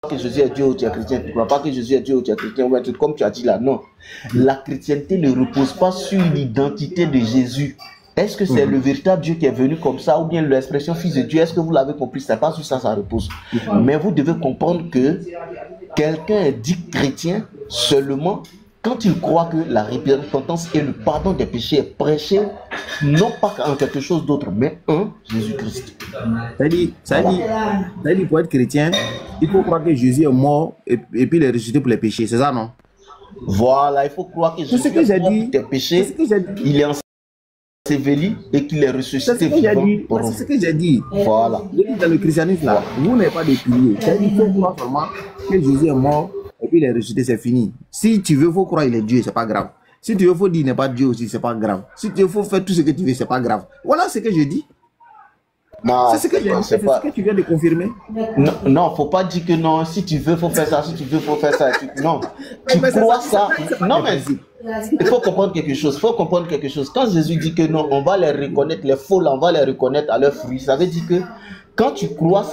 que Jésus est Dieu ou tu es chrétien, tu ne crois pas que Jésus est Dieu ou tu es chrétien, ou un truc comme tu as dit là, non. La chrétienté ne repose pas sur l'identité de Jésus. Est-ce que c'est le véritable Dieu qui est venu comme ça, ou bien l'expression fils de Dieu? Est-ce que vous l'avez compris? C'est pas sur ça, ça repose. Mais vous devez comprendre que quelqu'un est dit chrétien seulement quand il croit que la repentance et le pardon des péchés est prêché, non pas en quelque chose d'autre, mais en Jésus-Christ. Ça dit, pour être chrétien, il faut croire que Jésus est mort et puis il est ressuscité pour les péchés, c'est ça, non? Voilà, il faut croire que Jésus est mort pour tes péchés, il est enseveli et qu'il est ressuscité vivant. C'est ce que j'ai dit. Voilà. Dans le christianisme, là, vous n'avez pas de pilier. Il faut croire seulement que Jésus est mort et puis il est ressuscité, c'est fini. Si tu veux, il faut croire qu'il est Dieu, c'est pas grave. Si tu veux, il faut dire qu'il n'est pas Dieu aussi, c'est pas grave. Si tu veux, il faut faire tout ce que tu veux, c'est pas grave. Voilà ce que je dis. C'est ce que j'ai dit, c'est ce que tu viens de confirmer. Non, faut pas dire que non, si tu veux, faut faire ça, si tu veux, faut faire ça. Non, tu crois ça. Non, mais il faut comprendre quelque chose. Quand Jésus dit que non, on va les reconnaître, les faux là, on va les reconnaître à leurs fruits, ça veut dire que quand tu crois,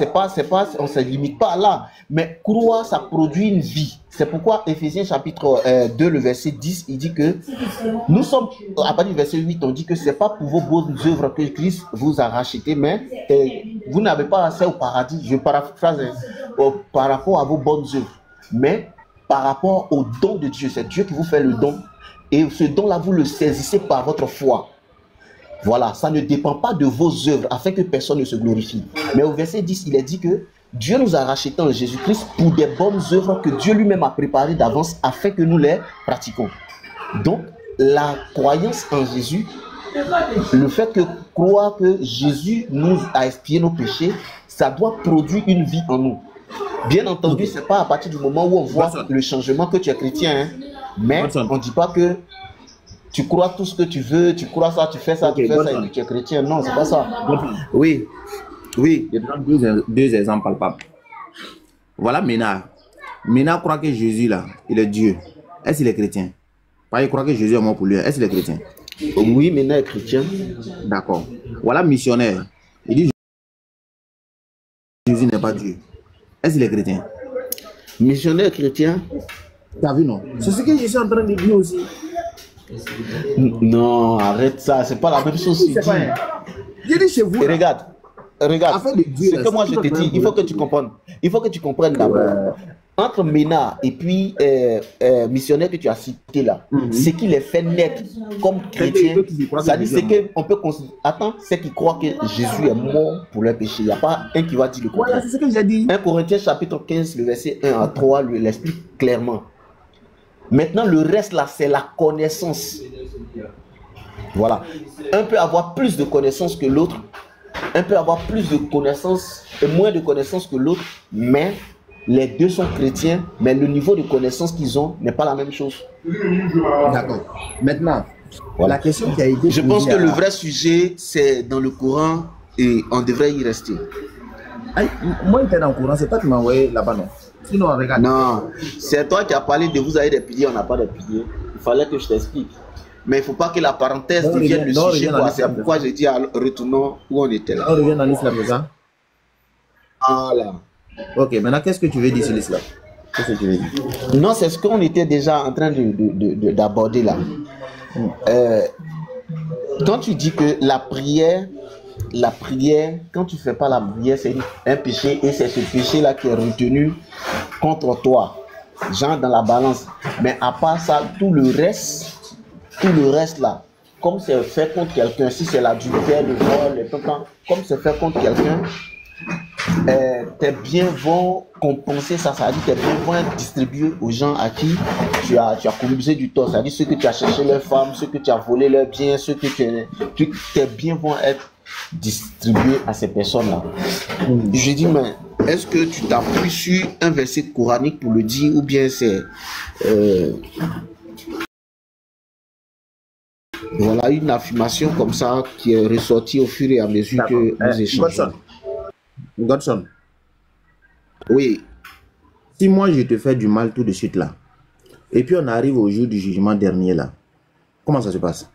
on ne se limite pas là. Mais croire, ça produit une vie. C'est pourquoi Éphésiens chapitre 2, le verset 10, il dit que nous sommes, à partir du verset 8, on dit que ce n'est pas pour vos bonnes œuvres que Christ vous a racheté, mais vous n'avez pas accès au paradis, je paraphrase, par rapport à vos bonnes œuvres, mais par rapport au don de Dieu. C'est Dieu qui vous fait le don. Et ce don-là, vous le saisissez par votre foi. Voilà, ça ne dépend pas de vos œuvres afin que personne ne se glorifie. Mais au verset 10, il est dit que Dieu nous a rachetés en Jésus-Christ pour des bonnes œuvres que Dieu lui-même a préparées d'avance afin que nous les pratiquions. Donc, la croyance en Jésus, le fait que croire que Jésus nous a expié nos péchés, ça doit produire une vie en nous. Bien entendu, ce n'est pas à partir du moment où on voit le changement que tu es chrétien, hein, mais on ne dit pas que tu crois tout ce que tu veux, tu crois ça, tu fais ça, tu fais ça, et tu es chrétien. Non, c'est pas ça. Oui, oui. Je donne deux exemples palpables. Voilà Ménard. Ménard croit que Jésus, là, il est Dieu. Est-ce qu'il est chrétien? Pas il croit que Jésus est mort pour lui. Est-ce qu'il est chrétien? Oui, Ménard est chrétien. D'accord. Voilà missionnaire. Il dit Jésus n'est pas Dieu. Est-ce qu'il est chrétien? Missionnaire chrétien. Tu as vu, non? C'est ce que je suis en train de dire aussi. Non, arrête ça, c'est pas la même chose. Je dis chez vous. Et regarde, ce que moi je te dis, il faut que tu comprennes. Il faut que tu comprennes d'abord. Entre Ménard et puis missionnaire que tu as cité là, c'est qu'il est fait naître comme chrétien. Ça dit, c'est qu'on peut considérer. Attends, c'est qui croient que Jésus est mort pour leur péché. Il n'y a pas un qui va dire le contraire. Voilà, c'est ce que j'ai dit. 1 Corinthiens chapitre 15, le verset 1 à 3 l'explique clairement. Maintenant, le reste là, c'est la connaissance. Voilà. Un peut avoir plus de connaissances que l'autre. Un peut avoir plus de connaissances et moins de connaissances que l'autre. Mais les deux sont chrétiens. Mais le niveau de connaissance qu'ils ont n'est pas la même chose. D'accord. Maintenant, voilà. La question qui a été Je pense que le vrai sujet, c'est dans le Coran et on devrait y rester. Aïe, moi, j'étais dans le Coran. C'est toi qui m'as envoyé là-bas, non? Sinon, regarde. Non, c'est toi qui as parlé de vous avez des piliers, on n'a pas de piliers. Il fallait que je t'explique. Mais il ne faut pas que la parenthèse devienne le sujet. C'est pourquoi j'ai dit retournons où on était là. On revient dans l'islam, c'est ça? Voilà. Ok, maintenant qu'est-ce que tu veux dire sur l'islam? Qu'est-ce que tu veux dire? Non, c'est ce qu'on était déjà en train d'aborder là. Quand tu dis que la prière, quand tu ne fais pas la prière, c'est un péché et c'est ce péché-là qui est retenu contre toi, genre dans la balance. Mais à part ça, tout le reste là, comme c'est fait contre quelqu'un, si c'est l'adultère, le vol, comme c'est fait contre quelqu'un, tes biens vont compenser ça, ça dit tes biens vont être distribués aux gens à qui tu as causé du tort, ça dit ceux que tu as cherché leurs femmes, ceux que tu as volé leurs biens, ceux que tes biens vont être distribués à ces personnes-là. Je dis, mais est-ce que tu t'appuies sur un verset coranique pour le dire ou bien c'est voilà une affirmation comme ça qui est ressortie au fur et à mesure que nous échangeons. Godson. Oui. Si moi je te fais du mal tout de suite là, et puis on arrive au jour du jugement dernier là, comment ça se passe?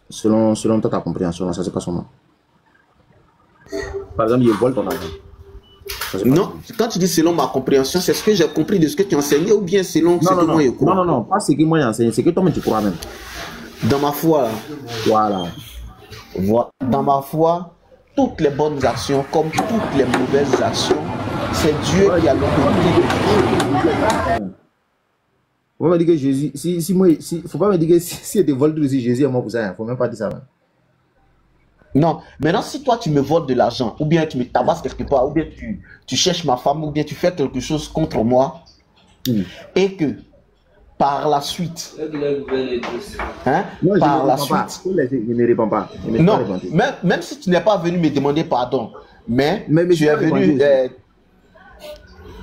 Selon toi, ta compréhension, ça se passe comment? Par exemple, je vole ton argent. Non, quand tu dis selon ma compréhension, c'est ce que j'ai compris de ce que tu enseignes ou bien selon ce que moi je crois? Non, pas ce que moi j'enseigne, c'est que toi-même tu crois même. Dans ma foi, Voilà. Dans ma foi, toutes les bonnes actions comme toutes les mauvaises actions, c'est Dieu qui a l'autorité de Dieu. Faut pas me dire que Jésus, faut pas me dire que si tu voles aussi Jésus est mort pour ça, hein. Faut même pas dire ça. Hein. Non, maintenant si toi tu me voles de l'argent, ou bien tu me tabasses quelque part, ou bien tu cherches ma femme, ou bien tu fais quelque chose contre moi, et que par la suite, hein, non, par la suite, je ne réponds pas. Non, même si tu n'es pas venu me demander pardon, mais tu es venu.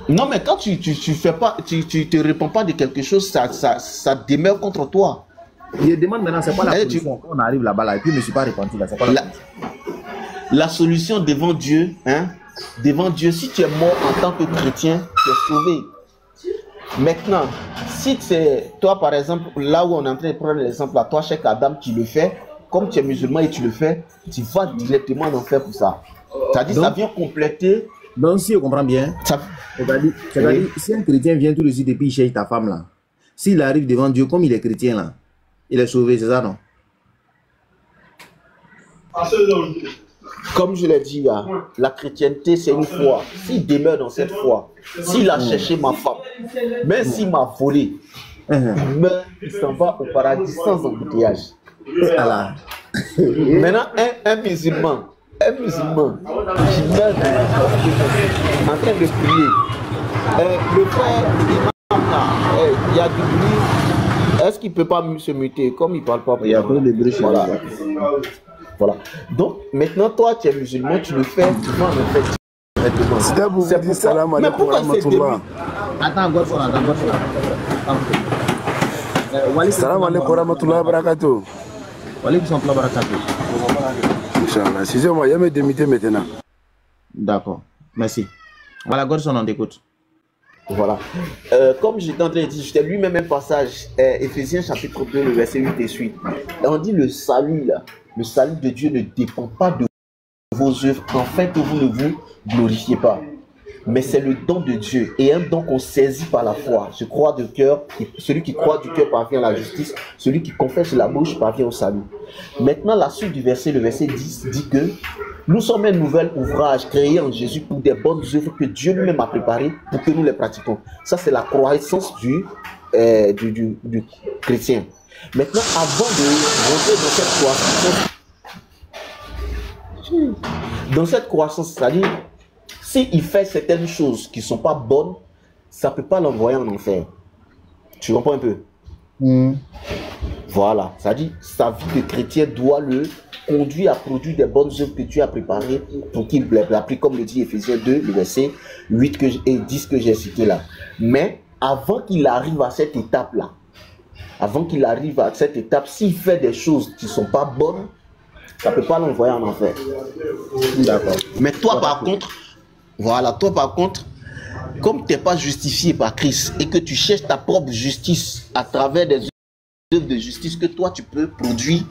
Non, mais quand tu fais pas, tu te réponds pas de quelque chose, ça demeure contre toi. Je demande maintenant, c'est quoi la solution quand on arrive là-bas là, et puis je ne me suis pas répondu là, c'est quoi la solution devant Dieu, hein? Devant Dieu, si tu es mort en tant que chrétien, tu es sauvé. Maintenant, si c'est toi par exemple, là où on est en train de prendre l'exemple, à toi, Cheikh Adam, tu le fais, comme tu es musulman et tu le fais, tu vas directement en enfer pour ça. C'est-à-dire ça vient compléter. Donc si on comprend bien, c'est-à-dire si un chrétien vient tout de suite et puis il cherche ta femme là, s'il arrive devant Dieu comme il est chrétien là, il est sauvé, c'est ça non? Comme je l'ai dit là, la chrétienté c'est une foi. S'il demeure dans cette foi, s'il a cherché ma femme, même s'il m'a volé, il s'en va au paradis sans embouteillage. Voilà. Maintenant, un musulman qui meurt en train de prier, le frère imam là, il y a du bruit, est-ce qu'il ne peut pas se muter comme il ne parle pas? Il y a pas de bruit. Voilà. Donc, maintenant, toi, tu es musulman, tu le fais, tu vas en fait. C'est pour salam alaikum rahmatullah. Attends, Godson. Salam alaikum rahmatullah barakatuh. Walaikum salam barakatuh. Inch'Allah. Si moi, il y a mes démités maintenant. D'accord. Merci. Voilà, Godson, on t'écoute. Voilà. Comme j'étais en train de dire, j'étais lu même un passage, Éphésiens chapitre 2, le verset 8 et suite. Et on dit le salut là. Le salut de Dieu ne dépend pas de vos œuvres, afin que vous ne vous glorifiez pas. Mais c'est le don de Dieu et un don qu'on saisit par la foi. Je crois de cœur, celui qui croit du cœur parvient à la justice, celui qui confesse de la bouche parvient au salut. Maintenant, la suite du verset, le verset 10, dit que nous sommes un nouvel ouvrage créé en Jésus pour des bonnes œuvres que Dieu lui-même a préparées pour que nous les pratiquions. Ça, c'est la croissance du chrétien. Maintenant, avant de rentrer dans cette croissance, c'est-à-dire, s'il fait certaines choses qui ne sont pas bonnes, ça ne peut pas l'envoyer en enfer. Tu comprends un peu? Voilà, c'est-à-dire, sa vie de chrétien doit le conduire à produire des bonnes œuvres que Dieu a préparées pour qu'il les applique, comme le dit Éphésiens 2, le verset 8 et 10 que j'ai cité là. Mais avant qu'il arrive à cette étape-là, s'il fait des choses qui ne sont pas bonnes, ça ne peut pas l'envoyer en enfer. D'accord. Mais toi, par contre, comme tu n'es pas justifié par Christ et que tu cherches ta propre justice à travers des œuvres de justice que toi tu peux produire,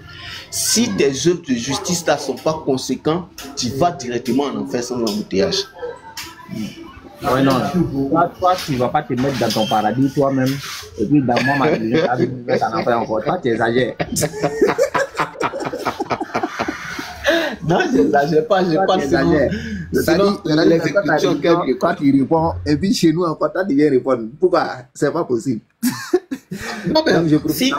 si tes œuvres de justice là ne sont pas conséquentes, tu vas directement en enfer sans embouteillage. Ouais, non. Toi, tu ne vas pas te mettre dans ton paradis toi-même. Et puis, dans moi, je vais mettre en enfer encore. Toi, tu exagères. Non, je n'exagère pas, je pense que sinon, les écritures quand tu réponds, et puis chez nous, encore, toi, tu viens répondre. Pourquoi? C'est pas possible. Non, mais je profite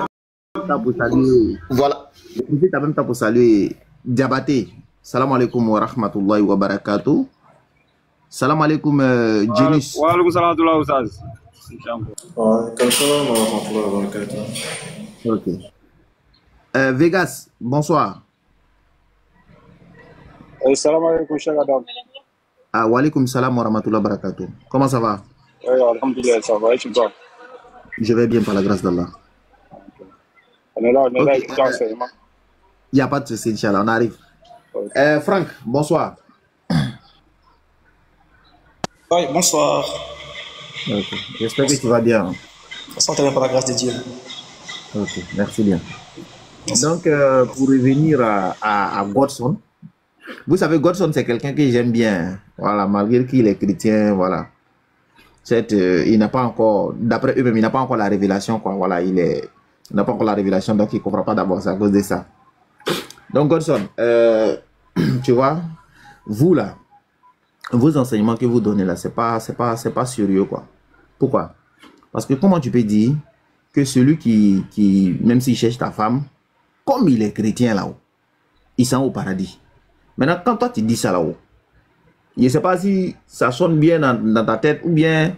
pour saluer. Voilà. Je profite en même temps pour saluer Diabaté. Salam alaikum wa rahmatullahi wa barakatuh. Salam alaikum, Jenus. Wa alaikum salam wa rahmatullahi wa barakatuh. Ok. Vegas, bonsoir. Salam alaikum, Cheikh Adam. Ah, wa alaikum salam wa rahmatullahi wa barakatuh. Comment ça va? Alhamdulillah, ça va, et tu vas? Je vais bien par la grâce d'Allah. On est là, il n'y a pas de souci, Inch'Allah, on arrive. Franck, bonsoir. Oui, bonsoir. Okay. J'espère que tu vas bien. Ça va par la grâce de Dieu. Ok, merci bien. Donc, pour revenir à Godson, vous savez, Godson, c'est quelqu'un que j'aime bien. Voilà, malgré qu'il est chrétien, voilà. Il n'a pas encore, d'après eux-mêmes, il n'a pas encore la révélation, quoi. Voilà, il n'a pas encore la révélation, donc il ne comprend pas d'abord, c'est à cause de ça. Donc, Godson, tu vois, vous là, vos enseignements que vous donnez là, c'est pas sérieux, quoi. Pourquoi? Parce que comment tu peux dire que celui qui même s'il cherche ta femme, comme il est chrétien là-haut, il s'en va au paradis. Maintenant, quand toi tu dis ça là-haut, je ne sais pas si ça sonne bien dans ta tête ou bien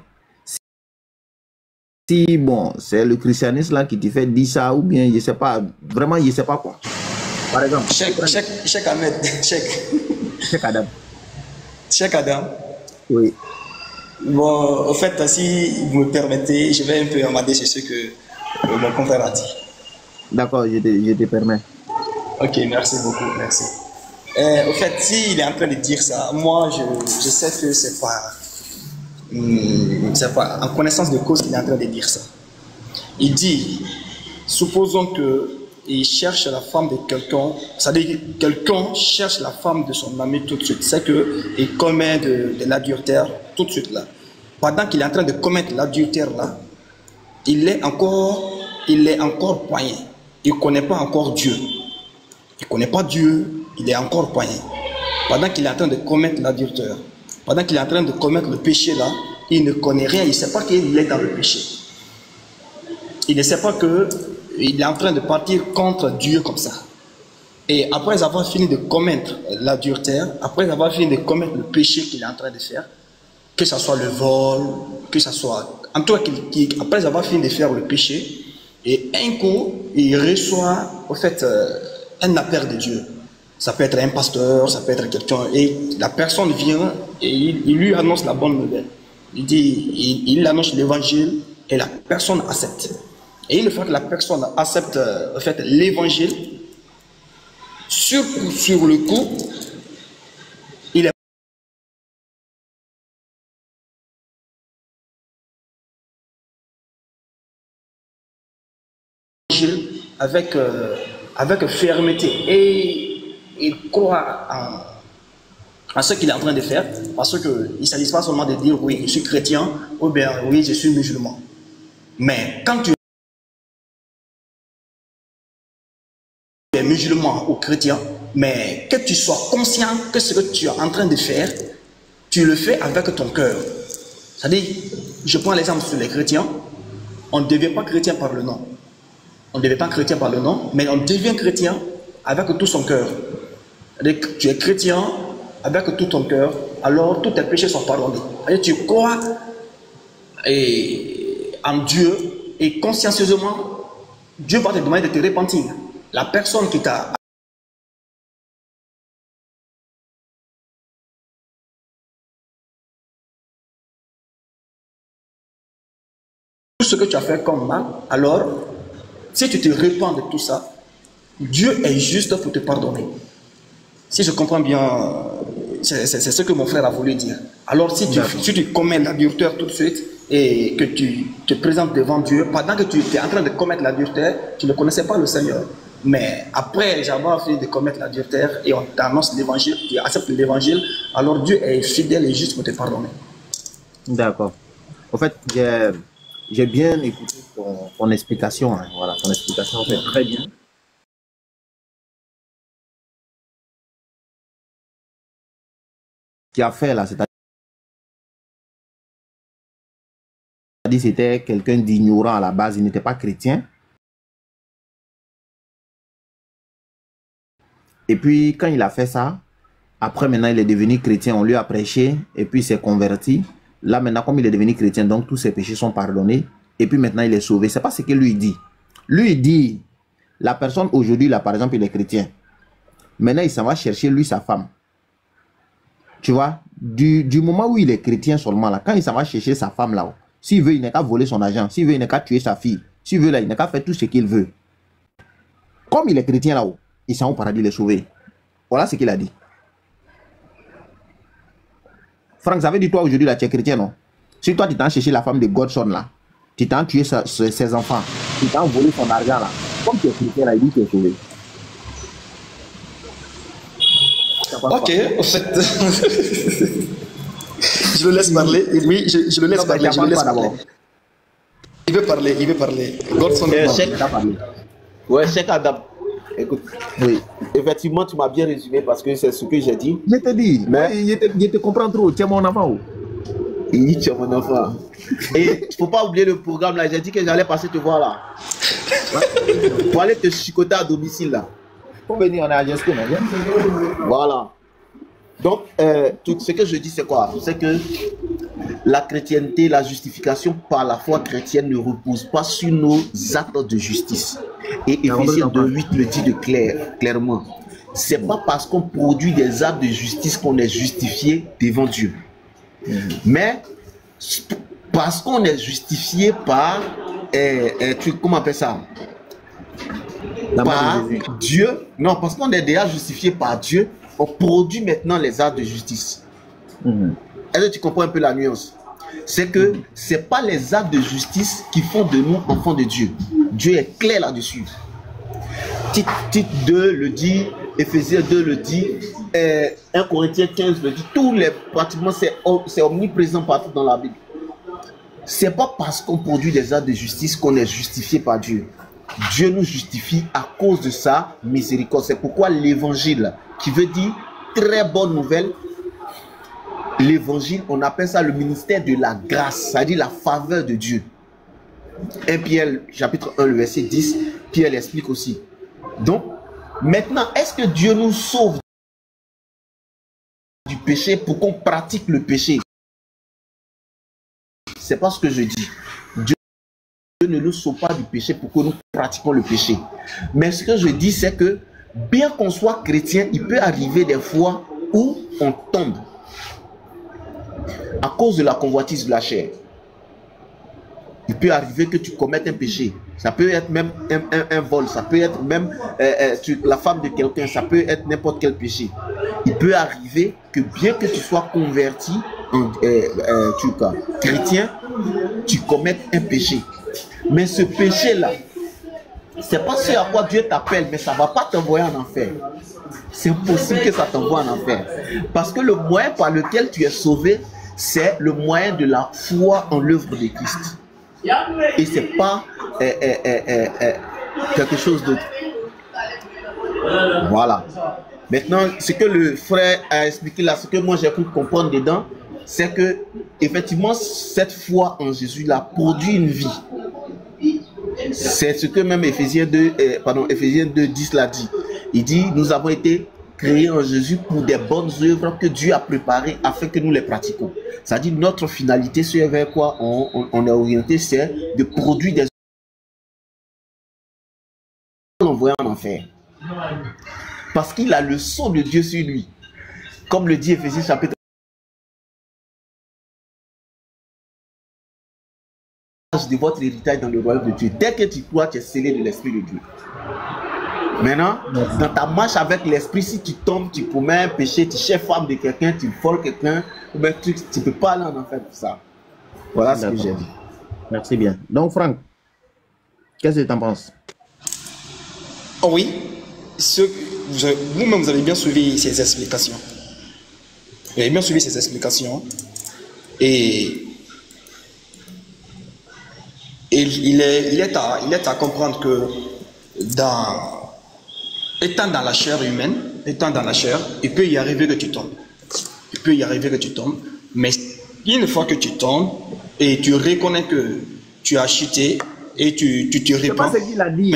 si bon, c'est le christianisme là qui te fait dire ça ou bien je ne sais pas, vraiment je ne sais pas quoi. Par exemple, Cheikh Ahmed, Cheikh Adam. Cheikh Adam. Oui. Bon, en fait, si vous me permettez, je vais un peu amender sur ce que mon confrère a dit. D'accord, je te permets. Ok, merci beaucoup, merci. Au fait, s'il est en train de dire ça, moi, je sais que c'est pas en connaissance de cause qu'il est en train de dire ça. Il dit, supposons qu'il cherche la femme de quelqu'un, c'est-à-dire que quelqu'un cherche la femme de son ami tout de suite, c'est qu'il commet de l'adultère tout de suite là. Pendant qu'il est en train de commettre l'adultère là, il est encore poigné. Il ne connaît pas encore Dieu. Il ne connaît pas Dieu, il est encore poigné. Pendant qu'il est en train de commettre l'adultère, pendant qu'il est en train de commettre le péché là, il ne connaît rien, il ne sait pas qu'il est dans le péché. Il ne sait pas qu'il est en train de partir contre Dieu comme ça. Et après avoir fini de commettre l'adultère, après avoir fini de commettre le péché qu'il est en train de faire, que ce soit le vol, que ce soit... En tout cas, après avoir fini de faire le péché, et un coup, il reçoit, au fait, un appel de Dieu. Ça peut être un pasteur, ça peut être quelqu'un, et la personne vient et il lui annonce la bonne nouvelle. Il annonce l'évangile et la personne accepte. Et une fois que la personne accepte, en fait, l'évangile, sur le coup, il est avec fermeté et il croit en ce qu'il est en train de faire, parce qu'il ne s'agit pas seulement de dire oui, je suis chrétien ou bien oui, je suis musulman. Mais quand tu es musulman ou chrétien, mais que tu sois conscient que ce que tu es en train de faire, tu le fais avec ton cœur. C'est-à-dire, je prends l'exemple sur les chrétiens, on ne devient pas chrétien par le nom. On ne devient pas chrétien par le nom, mais on devient chrétien avec tout son cœur. Tu es chrétien avec tout ton cœur, alors tous tes péchés sont pardonnés. Tu crois en Dieu et consciencieusement, Dieu va te demander de te repentir. La personne qui t'a tout ce que tu as fait comme mal, alors si tu te repens de tout ça, Dieu est juste pour te pardonner. Si je comprends bien, c'est ce que mon frère a voulu dire. Alors si tu commets l'adultère tout de suite et que tu te présentes devant Dieu, pendant que tu es en train de commettre l'adultère, tu ne connaissais pas le Seigneur. Mais après avoir fini de commettre l'adultère et on t'annonce l'évangile, tu acceptes l'évangile, alors Dieu est fidèle et juste pour te pardonner. D'accord. En fait, j'ai bien écouté ton explication. Hein. Voilà, ton explication fait très bien. Qui a fait là, c'est-à-dire c'était quelqu'un d'ignorant à la base, il n'était pas chrétien. Et puis quand il a fait ça, après maintenant il est devenu chrétien, on lui a prêché et puis il s'est converti. Là maintenant comme il est devenu chrétien, donc tous ses péchés sont pardonnés et puis maintenant il est sauvé. C'est pas ce que lui dit. Lui il dit, la personne aujourd'hui là par exemple il est chrétien. Maintenant il s'en va chercher lui sa femme. Tu vois, du moment où il est chrétien seulement là, quand il s'en va chercher sa femme là, s'il veut il n'a qu'à voler son argent, s'il veut il n'a qu'à tuer sa fille, s'il veut là il n'a qu'à faire tout ce qu'il veut. Comme il est chrétien là-haut, il s'en va au paradis, il est sauvé. Voilà ce qu'il a dit. Franck, ça veut dire toi aujourd'hui là, tu es chrétien, non? Si toi tu t'en cherché la femme de Godson là, tu t'en tué ses enfants, tu t'en volé son argent là, comme tu es chrétien là, il dit que tu es sauvé. Ok, en fait. Je le laisse parler. Oui, je le laisse parler. Je le laisse parler. Il veut parler. Godson, ouais, Cheikh Adam. Écoute, oui, effectivement, tu m'as bien résumé parce que c'est ce que j'ai dit. Je te dis, mais je te comprends trop. Tu es mon enfant. Il dit, tu es mon enfant. Et il ne faut pas oublier le programme là. J'ai dit que j'allais passer te voir là. Pour aller te chicoter à domicile là. Pour venir, on est à Gesco, voilà. Donc, tout ce que je dis, c'est quoi? C'est que la chrétienté, la justification par la foi chrétienne ne repose pas sur nos actes de justice. Et Éphésiens 2:8 le dit clairement. C'est pas parce qu'on produit des actes de justice qu'on est justifié devant Dieu. Mais parce qu'on est justifié par, comment on appelle ça? Par Dieu. Non, parce qu'on est déjà justifié par Dieu, on produit maintenant les actes de justice. Est-ce que tu comprends un peu la nuance? C'est que c'est pas les actes de justice qui font de nous enfants de Dieu. Dieu est clair là-dessus. Tite 2 le dit, Éphésiens 2 le dit, 1 Corinthiens 15 le dit, pratiquement c'est omniprésent partout dans la Bible. C'est pas parce qu'on produit des actes de justice qu'on est justifié par Dieu. Dieu nous justifie à cause de sa miséricorde. C'est pourquoi l'évangile, qui veut dire très bonne nouvelle, l'évangile, on appelle ça le ministère de la grâce, c'est-à-dire la faveur de Dieu. 1 Pierre, chapitre 1, le verset 10, Pierre l'explique aussi. Donc, maintenant, est-ce que Dieu nous sauve du péché pour qu'on pratique le péché? C'est pas ce que je dis. Dieu ne nous sauve pas du péché pour que nous pratiquions le péché. Mais ce que je dis, c'est que bien qu'on soit chrétien, il peut arriver des fois où on tombe à cause de la convoitise de la chair. Il peut arriver que tu commettes un péché. Ça peut être même un vol, ça peut être même la femme de quelqu'un, ça peut être n'importe quel péché. Il peut arriver que bien que tu sois converti, chrétien, tu commettes un péché. Mais ce péché-là, c'est pas ce à quoi Dieu t'appelle, mais ça ne va pas t'envoyer en enfer. C'est impossible que ça t'envoie en enfer. Parce que le moyen par lequel tu es sauvé, c'est le moyen de la foi en l'œuvre de Christ. Et ce n'est pas quelque chose d'autre. Voilà. Maintenant, ce que le frère a expliqué là, ce que moi j'ai pu comprendre dedans, c'est que effectivement cette foi en Jésus là produit une vie. C'est ce que même Éphésiens 2:10 l'a dit. Il dit, nous avons été créés en Jésus pour des bonnes œuvres que Dieu a préparées afin que nous les pratiquions. C'est-à-dire notre finalité, c'est vers quoi on est orienté, c'est de produire des envoyés en enfer. Parce qu'il a le sceau de Dieu sur lui. Comme le dit Éphésiens chapitre de votre héritage dans le royaume de Dieu. Dès que tu crois, tu es scellé de l'Esprit de Dieu. Maintenant, dans ta marche avec l'Esprit, si tu tombes, tu commets un péché, tu cherches femme de quelqu'un, tu voles quelqu'un, tu ne peux pas aller en enfer pour ça. Voilà ce que j'ai dit. Merci bien. Donc, Franck, qu'est-ce que tu en penses? Oh oui, vous-même, vous avez bien suivi ces explications. Vous avez bien suivi ces explications. Et il est à comprendre que étant dans la chair humaine, il peut y arriver que tu tombes. Mais une fois que tu tombes et tu reconnais que tu as chuté et tu te répands. C'est pas ce qu'il a dit.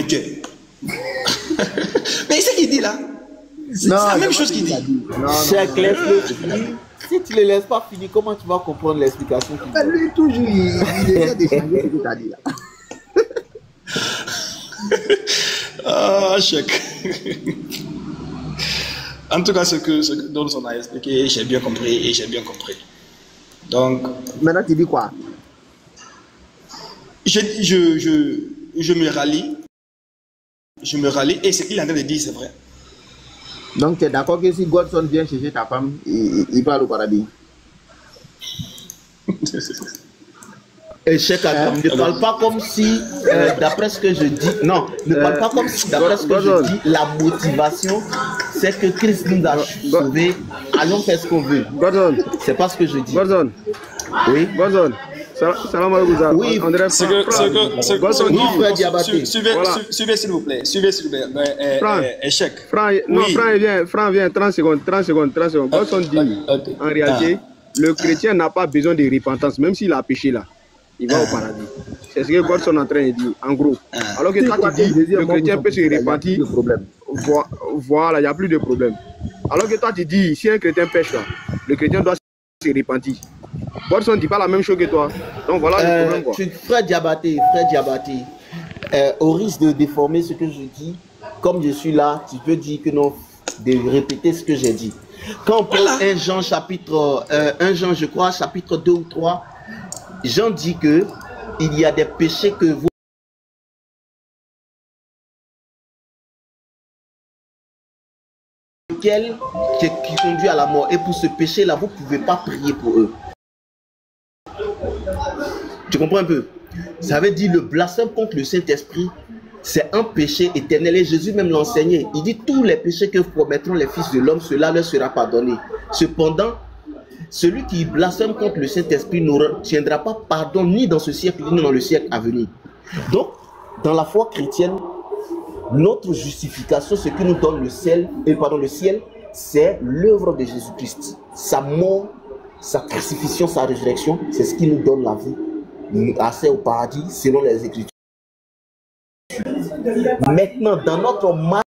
Mais c'est ce qu'il dit là. C'est la même chose qu'il dit. C'est clair. Si tu ne le laisses pas finir, comment tu vas comprendre l'explication? Lui, toujours, il essaie de changer ce que tu as dit là. Ah, chèque. En tout cas, ce dont on a expliqué, j'ai bien compris. Donc, maintenant, tu dis quoi? Je me rallie. Et ce qu'il est en train de dire, c'est vrai. Donc, tu es d'accord que si Godson vient chercher ta femme, il parle au paradis? Et Cheikh Adam, ne parle pas comme si, d'après ce que je dis, non, ne parle pas comme si, d'après ce que je dis, la motivation, c'est que Christ nous a sauvés, allons faire ce qu'on veut. Gordon, C'est pas ce que je dis. Gordon, Oui. Gordon. Salam alaikum. Oui, André, C'est que, Oui, frère Diabaté. Suivez s'il vous plaît. Suivez s'il vous plaît. Franck. Échec. Franck, non, Oui. Franck vient, 30 secondes. Gordon dit, Ok. en réalité, le chrétien n'a pas besoin de repentance, même s'il a péché là. Il va au paradis. C'est ce que Gordon est en train de dire, en gros. Alors que toi, tu dis, le chrétien peut se repentir. Voilà, il n'y a plus de problème. Alors que toi, tu dis, si un chrétien pêche là, le chrétien doit se repentir. Gordon ne dit pas la même chose que toi. Donc voilà le problème, quoi. Frère Diabaté, au risque de déformer ce que je dis, comme je suis là, tu peux dire que non, de répéter ce que j'ai dit. Quand on prend 1 Jean chapitre 1 Jean, je crois, chapitre 2 ou 3, Jean dit que il y a des péchés que vous qui conduit à la mort. Et pour ce péché-là, vous ne pouvez pas prier pour eux. Tu comprends un peu? Ça veut dire le blasphème contre le Saint-Esprit, c'est un péché éternel. Et Jésus même l'enseignait. Il dit tous les péchés que promettront les fils de l'homme, cela leur sera pardonné. Cependant, celui qui blasphème contre le Saint-Esprit n'obtiendra pas pardon ni dans ce siècle, ni dans le siècle à venir. Donc, dans la foi chrétienne, notre justification, ce qui nous donne le ciel, c'est l'œuvre de Jésus-Christ. Sa mort, sa crucifixion, sa résurrection, c'est ce qui nous donne la vie, accès au paradis, selon les Écritures. Maintenant, dans notre marche,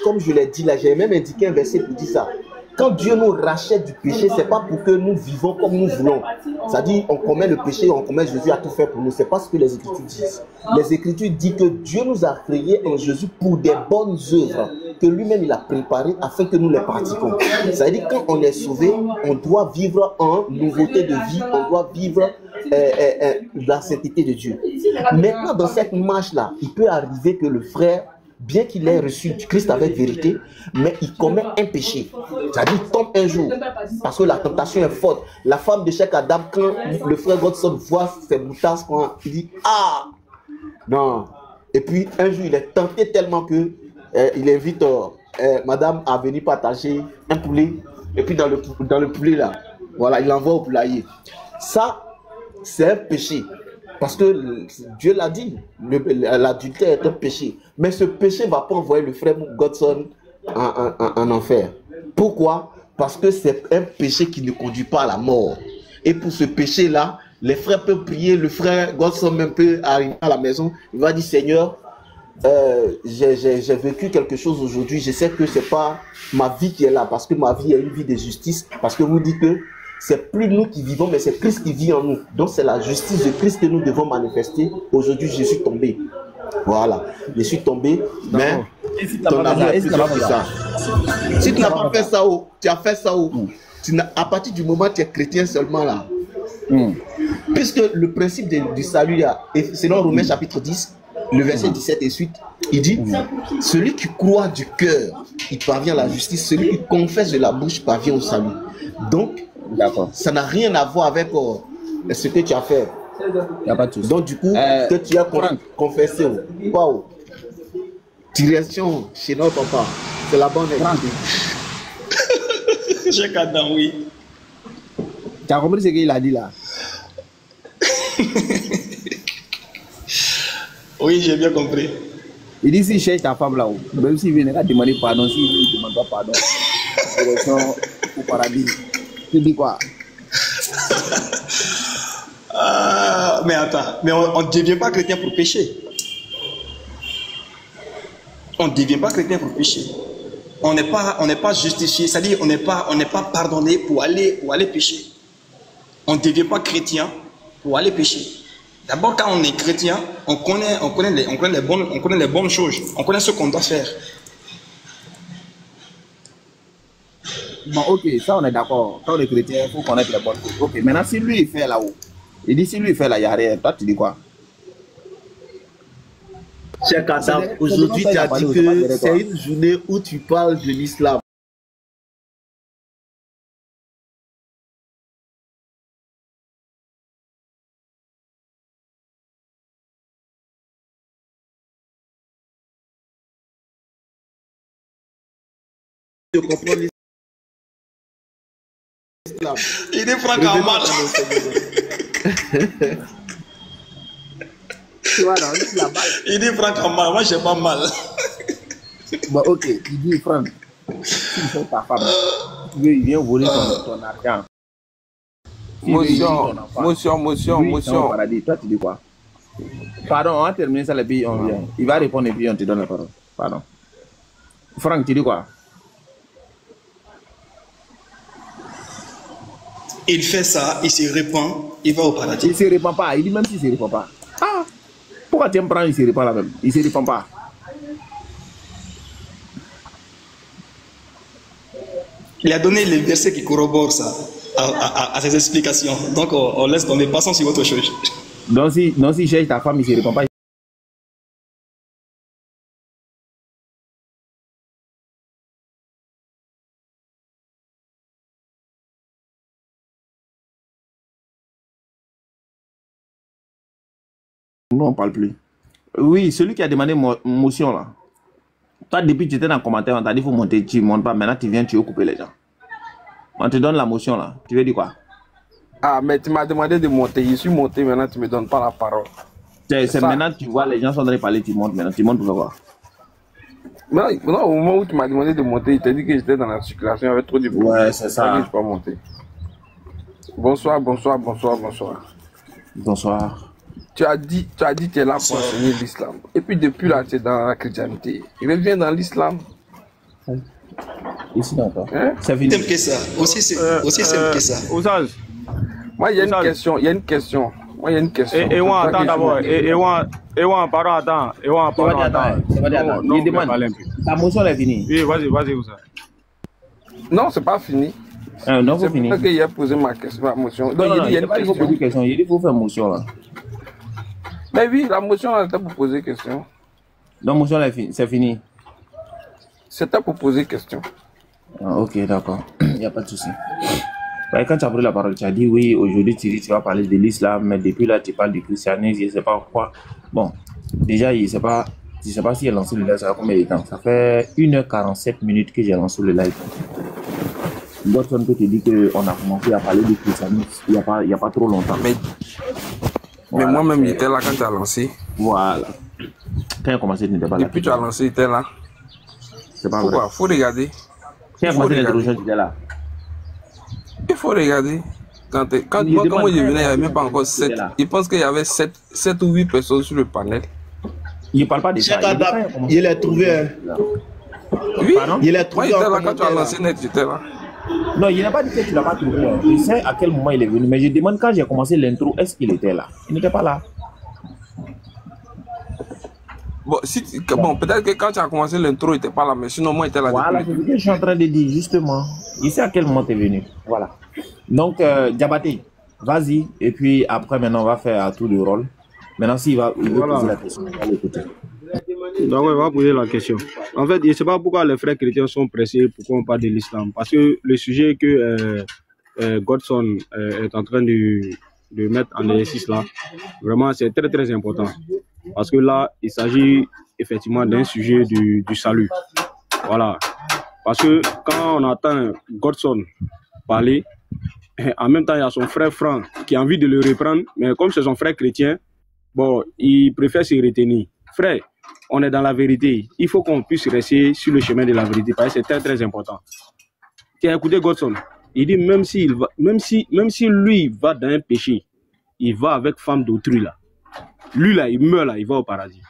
comme je l'ai dit là, j'ai même indiqué un verset pour dire ça. Quand Dieu nous rachète du péché, c'est pas pour que nous vivons comme nous voulons. C'est-à-dire, on commet le péché, on commet Jésus a tout fait pour nous. C'est pas ce que les Écritures disent. Les Écritures disent que Dieu nous a créés en Jésus pour des bonnes œuvres que lui-même il a préparées afin que nous les pratiquions. C'est-à-dire, quand on est sauvé, on doit vivre en nouveauté de vie, on doit vivre la sainteté de Dieu. Maintenant, dans cette marche-là, il peut arriver que le frère, bien qu'il ait reçu du Christ avec vérité, mais il commet un péché. C'est-à-dire, il tombe un jour, parce que la tentation est forte. La femme de Cheikh Adam, quand le frère Godson voit ses moutards, il dit « Ah !» Non. Et puis, un jour, il est tenté tellement que il invite madame à venir partager un poulet. Et puis, dans le poulet, là, voilà, il l'envoie au poulailler. Ça, c'est un péché. Parce que Dieu l'a dit, l'adultère est un péché. Mais ce péché ne va pas envoyer le frère Godson en enfer. Pourquoi? Parce que c'est un péché qui ne conduit pas à la mort. Et pour ce péché-là, les frères peuvent prier, le frère Godson même peut arriver à la maison, il va dire Seigneur, j'ai vécu quelque chose aujourd'hui, je sais que ce n'est pas ma vie qui est là, parce que ma vie est une vie de justice, parce que vous dites que c'est plus nous qui vivons, mais c'est Christ qui vit en nous. Donc c'est la justice de Christ que nous devons manifester. Aujourd'hui, je suis tombé. Voilà, je suis tombé, mais ton amour est plus grand que ça. Si tu n'as pas fait ça, tu as fait ça, à partir du moment où tu es chrétien seulement là. Puisque le principe du salut là, et selon Romains chapitre 10, le verset 17 et suite, il dit, celui qui croit du cœur, il parvient à la justice, celui qui confesse de la bouche parvient au salut. Donc, ça n'a rien à voir avec ce que tu as fait. Y a pas de souci. Donc du coup, que tu as confessé, waouh, direction chez notre papa, c'est la bonne équipe. Cheikh Adam, oui. Tu as compris ce qu'il a dit là? Oui, j'ai bien compris. Il dit si cherche ta femme là-haut, même s'il vient à demander pardon, s'il ne demande pas pardon, direction au paradis. Tu dis quoi? Mais attends, mais on ne devient pas chrétien pour pécher. On ne devient pas chrétien pour pécher. On n'est pas justifié, c'est-à-dire on n'est pas pardonné pour aller pécher. On ne devient pas chrétien pour aller pécher. D'abord, quand on est chrétien, on connaît les bonnes choses, on connaît ce qu'on doit faire. Bon, ok, ça on est d'accord. Quand on est chrétien, il faut connaître les bonnes choses. Ok, maintenant si lui il fait là-haut, il dit si lui il fait là, il n'y a rien. Toi tu dis quoi? Cheikh Adam, aujourd'hui tu as dit que c'est une journée où tu parles de l'islam. de comprendre l'islam. Il est franc en mal. Tu vois, non, la balle. Il dit franc en mal. Moi, j'ai pas mal. Bon, ok, il dit, Franck, si c'est ta femme, il vient voler ton argent. Motion. Paradis. Toi, tu dis quoi? Pardon, on va terminer ça, et puis on vient. Il va répondre et puis on te donne la parole. Pardon. Franck, tu dis quoi? Il fait ça, il se répand, il va au paradis. Il ne se répand pas. Il dit même s'il ne se répand pas. Ah! Pourquoi tu me prends, il ne se répand là même? Il ne se répand pas. Il a donné les versets qui corroborent ça à ses explications. Donc, on laisse tomber. Passons sur autre chose. Donc, si cherche ta femme, il ne se répand pas. Non, on ne parle plus. Oui, celui qui a demandé motion là. Toi, depuis que tu étais dans le commentaire, on t'a dit qu'il faut monter, tu ne montes pas. Maintenant, tu viens, tu veux couper les gens. On te donne la motion là. Tu veux dire quoi? Ah, mais tu m'as demandé de monter. Je suis monté, maintenant tu ne me donnes pas la parole. C'est maintenant, tu vois, les gens sont en train de parler, tu montes maintenant. Tu montes pour quoi? Non, au moment où tu m'as demandé de monter, il t'a dit que j'étais dans la circulation, il y avait trop de bruit. Ouais, c'est ça. Je ne peux pas monter. Bonsoir. Bonsoir. Tu as dit que tu es là pour enseigner l'islam. Et puis depuis là, tu es dans la chrétienté. Il revient dans l'islam. Ici, d'accord. Hein? C'est fini. Simple que ça. Aussi simple que ça. Ousaz. Moi, il y a une question. Et on attend d'abord. Et on pardon, attends. Et on pardon, attends. Il demande. Ta motion est finie. Oui, vas-y, Ousaz. Non, c'est pas fini. Non, c'est fini. C'est pour ça qu'il a posé ma motion. Donc, il y a une question. Il dit qu'il faut faire motion là. Mais oui, la motion là, c'était pour poser question. Donc, motion c'est fini. C'était pour poser question. Ah, ok, d'accord. Il n'y a pas de souci. Ouais, quand tu as pris la parole, tu as dit oui, aujourd'hui tu vas parler de l'islam, mais depuis là tu parles du christianisme, je ne sais pas quoi. Bon, déjà, je ne sais pas si j'ai lancé le live, ça fait combien de temps? Ça fait 1h47 minutes que j'ai lancé le live. Godson peut te dire qu'on a commencé à parler du christianisme il n'y a pas trop longtemps. Mais voilà, moi-même, j'étais là quand tu as lancé. Voilà. Quand il a commencé, tu n'étais pas là. Depuis que tu as lancé, j'étais là. C'est pas Pourquoi? vrai. Faut regarder. Quand il a commencé l'introduction, tu étais là. Il faut regarder. Quand moi, je venais, il n'y avait même pas encore 7. Je pense qu'il y avait 7 ou 8 personnes sur le panel. Il ne parle pas de ça. Il l'a trouvé. Hein. Oui, il a trouvé. Moi, j'étais là quand tu as lancé net, j'étais là. Non, il n'a pas dit que tu ne l'as pas trouvé. Je sais à quel moment il est venu. Mais je demande quand j'ai commencé l'intro, est-ce qu'il était là? Il n'était pas là. Bon, peut-être que quand tu as commencé l'intro, il n'était pas là, mais sinon, moi, il était là. Voilà, c'est ce que je suis en train de dire, justement. Il sait à quel moment tu es venu. Voilà. Donc, Diabaté, vas-y. Et puis, après, maintenant, on va faire un tour de rôle. Maintenant, s'il veut poser la question, on va l'écouter. Donc, on va poser la question. En fait, je ne sais pas pourquoi les frères chrétiens sont pressés, pourquoi on parle de l'islam. Parce que le sujet que Godson est en train de mettre en exercice là, vraiment, c'est très, très important. Parce que là, il s'agit effectivement d'un sujet du salut. Voilà. Parce que quand on entend Godson parler, en même temps, il y a son frère Franck qui a envie de le reprendre, mais comme c'est son frère chrétien, bon, il préfère se retenir. Frère, on est dans la vérité. Il faut qu'on puisse rester sur le chemin de la vérité, parce que c'est très, très important. Tu as écouté Godson, il dit même si lui va dans un péché, il va avec femme d'autrui là. Lui là, il meurt là, il va au paradis.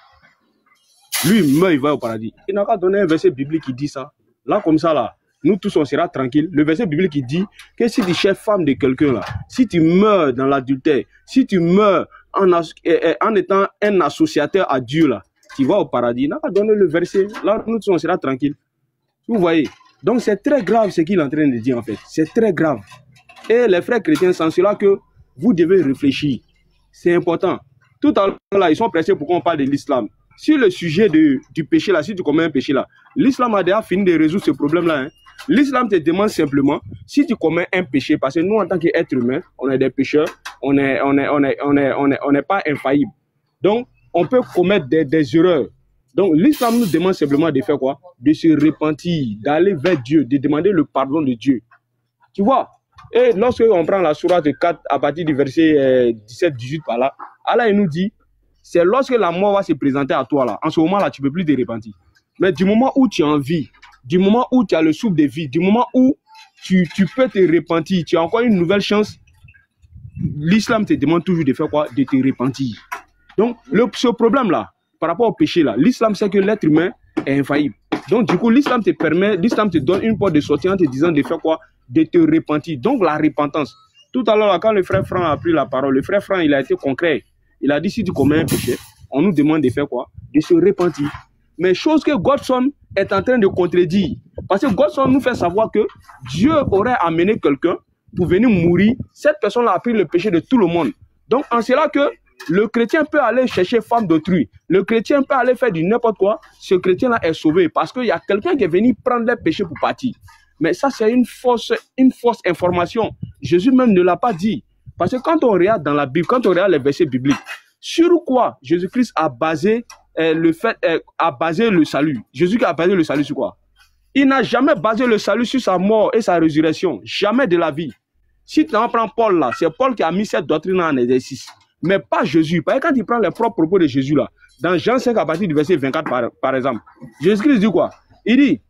Lui, il meurt, il va au paradis. Il n'a qu'à donner un verset biblique qui dit ça. Là, comme ça là, nous tous on sera tranquille. Le verset biblique qui dit que si tu cherches femme de quelqu'un là, si tu meurs dans l'adultère, si tu meurs en étant un associateur à Dieu là, tu vas au paradis. Il n'a qu'à donner le verset. Là, nous tous on sera tranquille. Vous voyez? Donc c'est très grave ce qu'il est en train de dire en fait. C'est très grave. Et les frères chrétiens, c'est cela que vous devez réfléchir. C'est important. Tout à l'heure là, ils sont pressés pour qu'on parle de l'islam. Sur le sujet du péché là, si tu commets un péché là, l'islam a déjà fini de résoudre ce problème là. Hein. L'islam te demande simplement si tu commets un péché, parce que nous en tant qu'êtres humains, on est des pécheurs, on n'est pas infaillible. Donc on peut commettre des erreurs. Donc l'islam nous demande simplement de faire quoi? De se repentir, d'aller vers Dieu, de demander le pardon de Dieu. Tu vois? Et lorsque on prend la sourate 4 à partir du verset 17-18 par là, Allah il nous dit, c'est lorsque la mort va se présenter à toi là, en ce moment-là, tu ne peux plus te repentir. Mais du moment où tu es en vie, du moment où tu as le souffle de vie, du moment où tu peux te repentir, tu as encore une nouvelle chance, l'islam te demande toujours de faire quoi? De te repentir. Donc, ce problème-là, par rapport au péché là, l'islam sait que l'être humain est infaillible. Donc, du coup, l'islam te donne une porte de sortie en te disant de faire quoi? De te repentir. Donc, la repentance. Tout à l'heure, quand le frère Franc a pris la parole, le frère Franc, il a été concret. Il a dit, si tu commets un péché, on nous demande de faire quoi? De se repentir. Mais chose que Godson est en train de contredire. Parce que Godson nous fait savoir que Dieu aurait amené quelqu'un pour venir mourir. Cette personne-là a pris le péché de tout le monde. Donc, en cela que le chrétien peut aller chercher femme d'autrui. Le chrétien peut aller faire du n'importe quoi. Ce chrétien-là est sauvé parce qu'il y a quelqu'un qui est venu prendre les péchés pour partir. Mais ça, c'est une fausse information. Jésus même ne l'a pas dit. Parce que quand on regarde dans la Bible, quand on regarde les versets bibliques, sur quoi Jésus-Christ a basé le salut? Jésus a basé le salut sur quoi? Il n'a jamais basé le salut sur sa mort et sa résurrection. Jamais de la vie. Si tu en prends Paul là, c'est Paul qui a mis cette doctrine en exercice. Mais pas Jésus. Parce que quand il prend les propres propos de Jésus là, dans Jean 5 à partir du verset 24 par exemple, Jésus-Christ dit quoi? Il dit,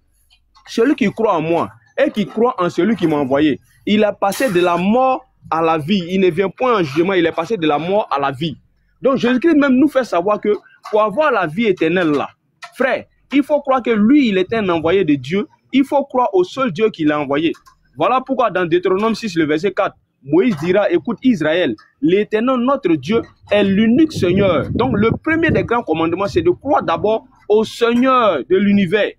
celui qui croit en moi et qui croit en celui qui m'a envoyé, il est passé de la mort à la vie. Il ne vient point en jugement, il est passé de la mort à la vie. Donc Jésus-Christ même nous fait savoir que pour avoir la vie éternelle là, frère, il faut croire que lui, il est un envoyé de Dieu. Il faut croire au seul Dieu qui l'a envoyé. Voilà pourquoi dans Deutéronome 6, le verset 4, Moïse dira, écoute Israël, l'Éternel notre Dieu est l'unique Seigneur. Donc le premier des grands commandements, c'est de croire d'abord au Seigneur de l'univers.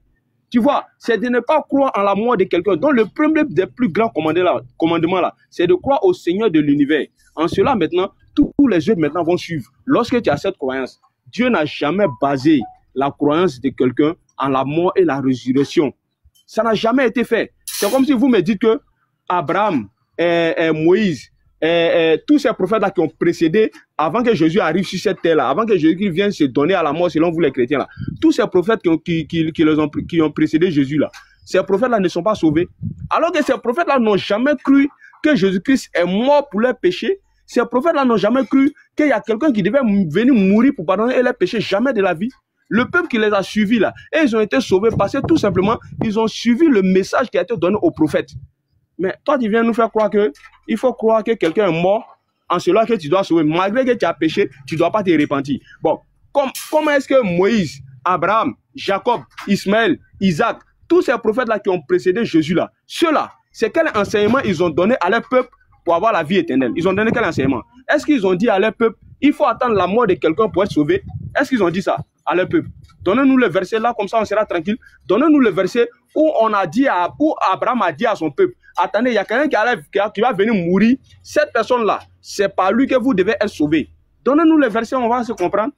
Tu vois, c'est de ne pas croire en la mort de quelqu'un. Donc le premier des plus grands commandements là, c'est de croire au Seigneur de l'univers. En cela maintenant, tous les autres maintenant vont suivre. Lorsque tu as cette croyance, Dieu n'a jamais basé la croyance de quelqu'un en la mort et la résurrection. Ça n'a jamais été fait. C'est comme si vous me dites que Abraham, Moïse, tous ces prophètes-là qui ont précédé, avant que Jésus arrive sur cette terre-là, avant que Jésus vienne se donner à la mort selon vous les chrétiens-là, tous ces prophètes qui ont précédé Jésus-là, ces prophètes-là ne sont pas sauvés. Alors que ces prophètes-là n'ont jamais cru que Jésus-Christ est mort pour leurs péchés. Ces prophètes-là n'ont jamais cru qu'il y a quelqu'un qui devait venir mourir pour pardonner leurs péchés, jamais de la vie. Le peuple qui les a suivis là, et ils ont été sauvés parce que tout simplement, ils ont suivi le message qui a été donné aux prophètes. Mais toi, tu viens nous faire croire qu'il faut croire que quelqu'un est mort, en cela que tu dois sauver. Malgré que tu as péché, tu ne dois pas te repentir. Bon, comment est-ce que Moïse, Abraham, Jacob, Ismaël, Isaac, tous ces prophètes-là qui ont précédé Jésus-là, ceux-là, c'est quel enseignement ils ont donné à leur peuple pour avoir la vie éternelle? Ils ont donné quel enseignement? Est-ce qu'ils ont dit à leur peuple, il faut attendre la mort de quelqu'un pour être sauvé? Est-ce qu'ils ont dit ça à leur peuple? Donnez-nous le verset là, comme ça on sera tranquille. Donnez-nous le verset où Abraham a dit à son peuple, attendez, il y a quelqu'un qui va venir mourir. Cette personne-là, c'est par lui que vous devez être sauvé. Donnez-nous le verset, on va se comprendre.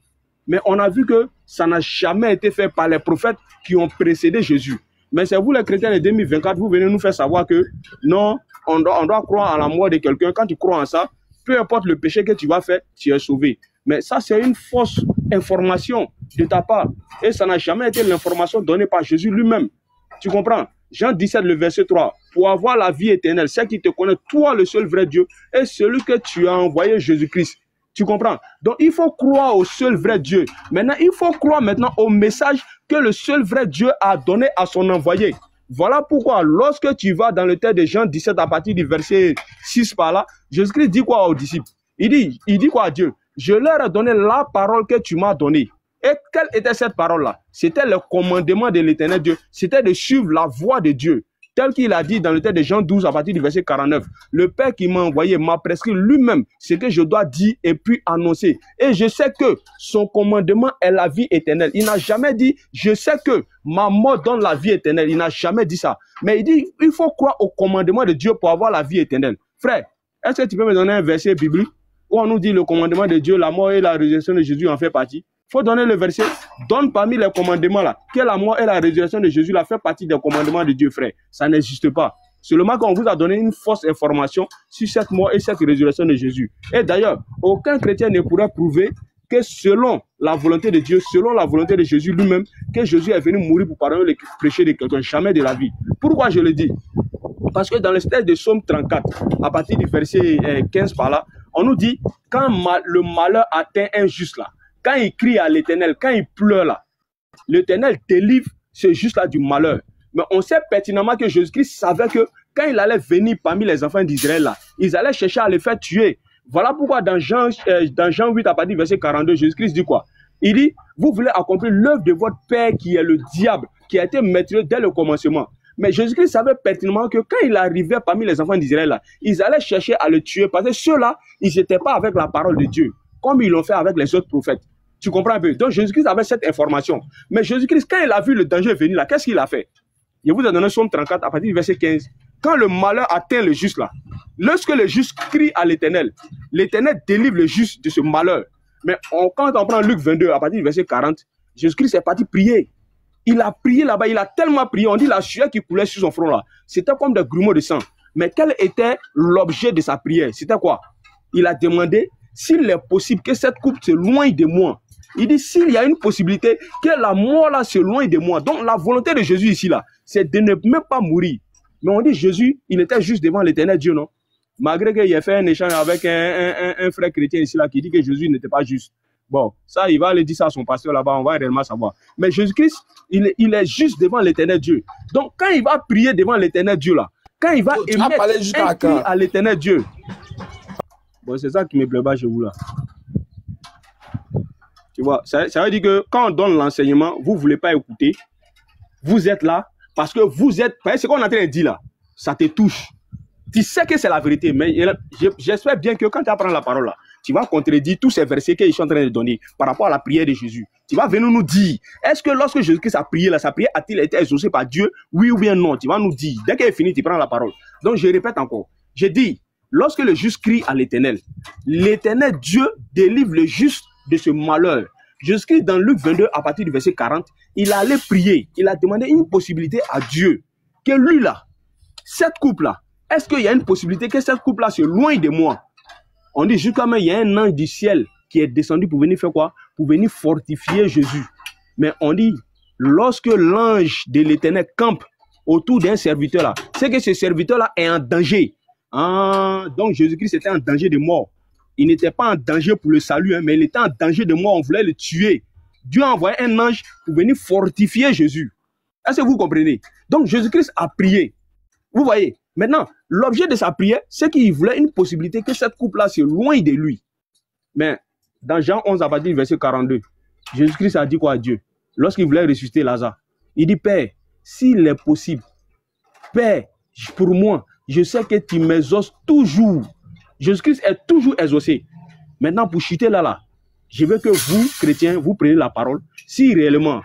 Mais on a vu que ça n'a jamais été fait par les prophètes qui ont précédé Jésus. Mais c'est vous les chrétiens de 2024, vous venez nous faire savoir que non, on doit croire en la mort de quelqu'un. Quand tu crois en ça, peu importe le péché que tu vas faire, tu es sauvé. Mais ça, c'est une fausse information de ta part. Et ça n'a jamais été l'information donnée par Jésus lui-même. Tu comprends? Jean 17, le verset 3. Pour avoir la vie éternelle, c'est qui te connaît, toi le seul vrai Dieu, et celui que tu as envoyé, Jésus-Christ. Tu comprends? Donc, il faut croire au seul vrai Dieu. Maintenant, il faut croire maintenant au message que le seul vrai Dieu a donné à son envoyé. Voilà pourquoi, lorsque tu vas dans le texte de Jean 17, à partir du verset 6 par là, Jésus-Christ dit quoi aux disciples? Il dit quoi à Dieu? Je leur ai donné la parole que tu m'as donnée. Et quelle était cette parole-là? C'était le commandement de l'Éternel Dieu. C'était de suivre la voie de Dieu. Tel qu'il a dit dans le texte de Jean 12 à partir du verset 49. Le Père qui m'a envoyé m'a prescrit lui-même ce que je dois dire et puis annoncer. Et je sais que son commandement est la vie éternelle. Il n'a jamais dit, je sais que ma mort donne la vie éternelle. Il n'a jamais dit ça. Mais il dit, il faut croire au commandement de Dieu pour avoir la vie éternelle. Frère, est-ce que tu peux me donner un verset biblique où on nous dit le commandement de Dieu, la mort et la résurrection de Jésus en fait partie? Il faut donner le verset. Donne parmi les commandements là, que la mort et la résurrection de Jésus là fait partie des commandements de Dieu, frère. Ça n'existe pas. Seulement qu'on vous a donné une fausse information sur cette mort et cette résurrection de Jésus. Et d'ailleurs, aucun chrétien ne pourrait prouver que selon la volonté de Dieu, selon la volonté de Jésus lui-même, que Jésus est venu mourir pour pardonner les péchés de quelqu'un, jamais de la vie. Pourquoi je le dis? Parce que dans le texte de Psaume 34, à partir du verset 15 par là, on nous dit, quand le malheur atteint un juste là, quand il crie à l'Éternel, quand il pleure là, l'Éternel délivre ce juste là du malheur. Mais on sait pertinemment que Jésus-Christ savait que quand il allait venir parmi les enfants d'Israël là, ils allaient chercher à les faire tuer. Voilà pourquoi dans Jean 8, à partir du verset 42, Jésus-Christ dit quoi? Il dit, vous voulez accomplir l'œuvre de votre Père qui est le diable, qui a été maîtrisé dès le commencement. Mais Jésus-Christ savait pertinemment que quand il arrivait parmi les enfants d'Israël, là, ils allaient chercher à le tuer parce que ceux-là, ils n'étaient pas avec la parole de Dieu, comme ils l'ont fait avec les autres prophètes. Tu comprends un peu? Donc Jésus-Christ avait cette information. Mais Jésus-Christ, quand il a vu le danger venir là, qu'est-ce qu'il a fait? Je vous ai donné Psaume 34 à partir du verset 15. Quand le malheur atteint le juste là, lorsque le juste crie à l'Éternel, l'Éternel délivre le juste de ce malheur. Mais quand on prend Luc 22 à partir du verset 40, Jésus-Christ est parti prier. Il a prié là-bas, il a tellement prié, on dit la sueur qui coulait sur son front là, c'était comme des grumeaux de sang. Mais quel était l'objet de sa prière? C'était quoi? Il a demandé s'il est possible que cette coupe s'éloigne de moi. Il dit s'il y a une possibilité que la mort là s'éloigne de moi. Donc la volonté de Jésus ici là, c'est de ne même pas mourir. Mais on dit Jésus, il était juste devant l'Éternel Dieu, non? Malgré qu'il ait fait un échange avec un frère chrétien ici là qui dit que Jésus n'était pas juste. Bon, ça, il va aller dire ça à son pasteur là-bas, on va réellement savoir. Mais Jésus-Christ, il est juste devant l'Éternel Dieu. Donc, quand il va prier devant l'Éternel Dieu là, quand il va émettre un cri à l'Éternel Dieu, bon, c'est ça qui me plaît pas chez vous là. Tu vois, ça veut dire que quand on donne l'enseignement, vous ne voulez pas écouter, vous êtes là, parce que vous êtes, ce qu'on est en train de dire là, ça te touche. Tu sais que c'est la vérité, mais j'espère bien que quand tu apprends la parole là, tu vas contredire tous ces versets qu'ils sont en train de donner par rapport à la prière de Jésus. Tu vas venir nous dire, est-ce que lorsque Jésus-Christ a prié là, sa prière a-t-il été exaucée par Dieu? Oui ou bien non? Tu vas nous dire. Dès qu'elle est finie, tu prends la parole. Donc je répète encore. Je dis, lorsque le juste crie à l'Éternel, l'Éternel Dieu délivre le juste de ce malheur. Jésus-Christ dans Luc 22 à partir du verset 40, il allait prier. Il a demandé une possibilité à Dieu. Que lui là, cette coupe là, est-ce qu'il y a une possibilité que cette coupe là se loigne de moi? On dit jusqu'à même il y a un ange du ciel qui est descendu pour venir faire quoi? Pour venir fortifier Jésus. Mais on dit, lorsque l'ange de l'Éternel campe autour d'un serviteur là, c'est que ce serviteur là est en danger. Ah, donc Jésus-Christ était en danger de mort. Il n'était pas en danger pour le salut, hein, mais il était en danger de mort. On voulait le tuer. Dieu a envoyé un ange pour venir fortifier Jésus. Est-ce que vous comprenez? Donc Jésus-Christ a prié. Vous voyez? Maintenant, l'objet de sa prière, c'est qu'il voulait une possibilité que cette coupe-là soit loin de lui. Mais dans Jean 11, à partir du verset 42, Jésus-Christ a dit quoi à Dieu? Lorsqu'il voulait ressusciter Lazare, il dit, Père, s'il est possible, Père, pour moi, je sais que tu m'exauces toujours. Jésus-Christ est toujours exaucé. Maintenant, pour chuter là, je veux que vous, chrétiens, vous preniez la parole. Si réellement,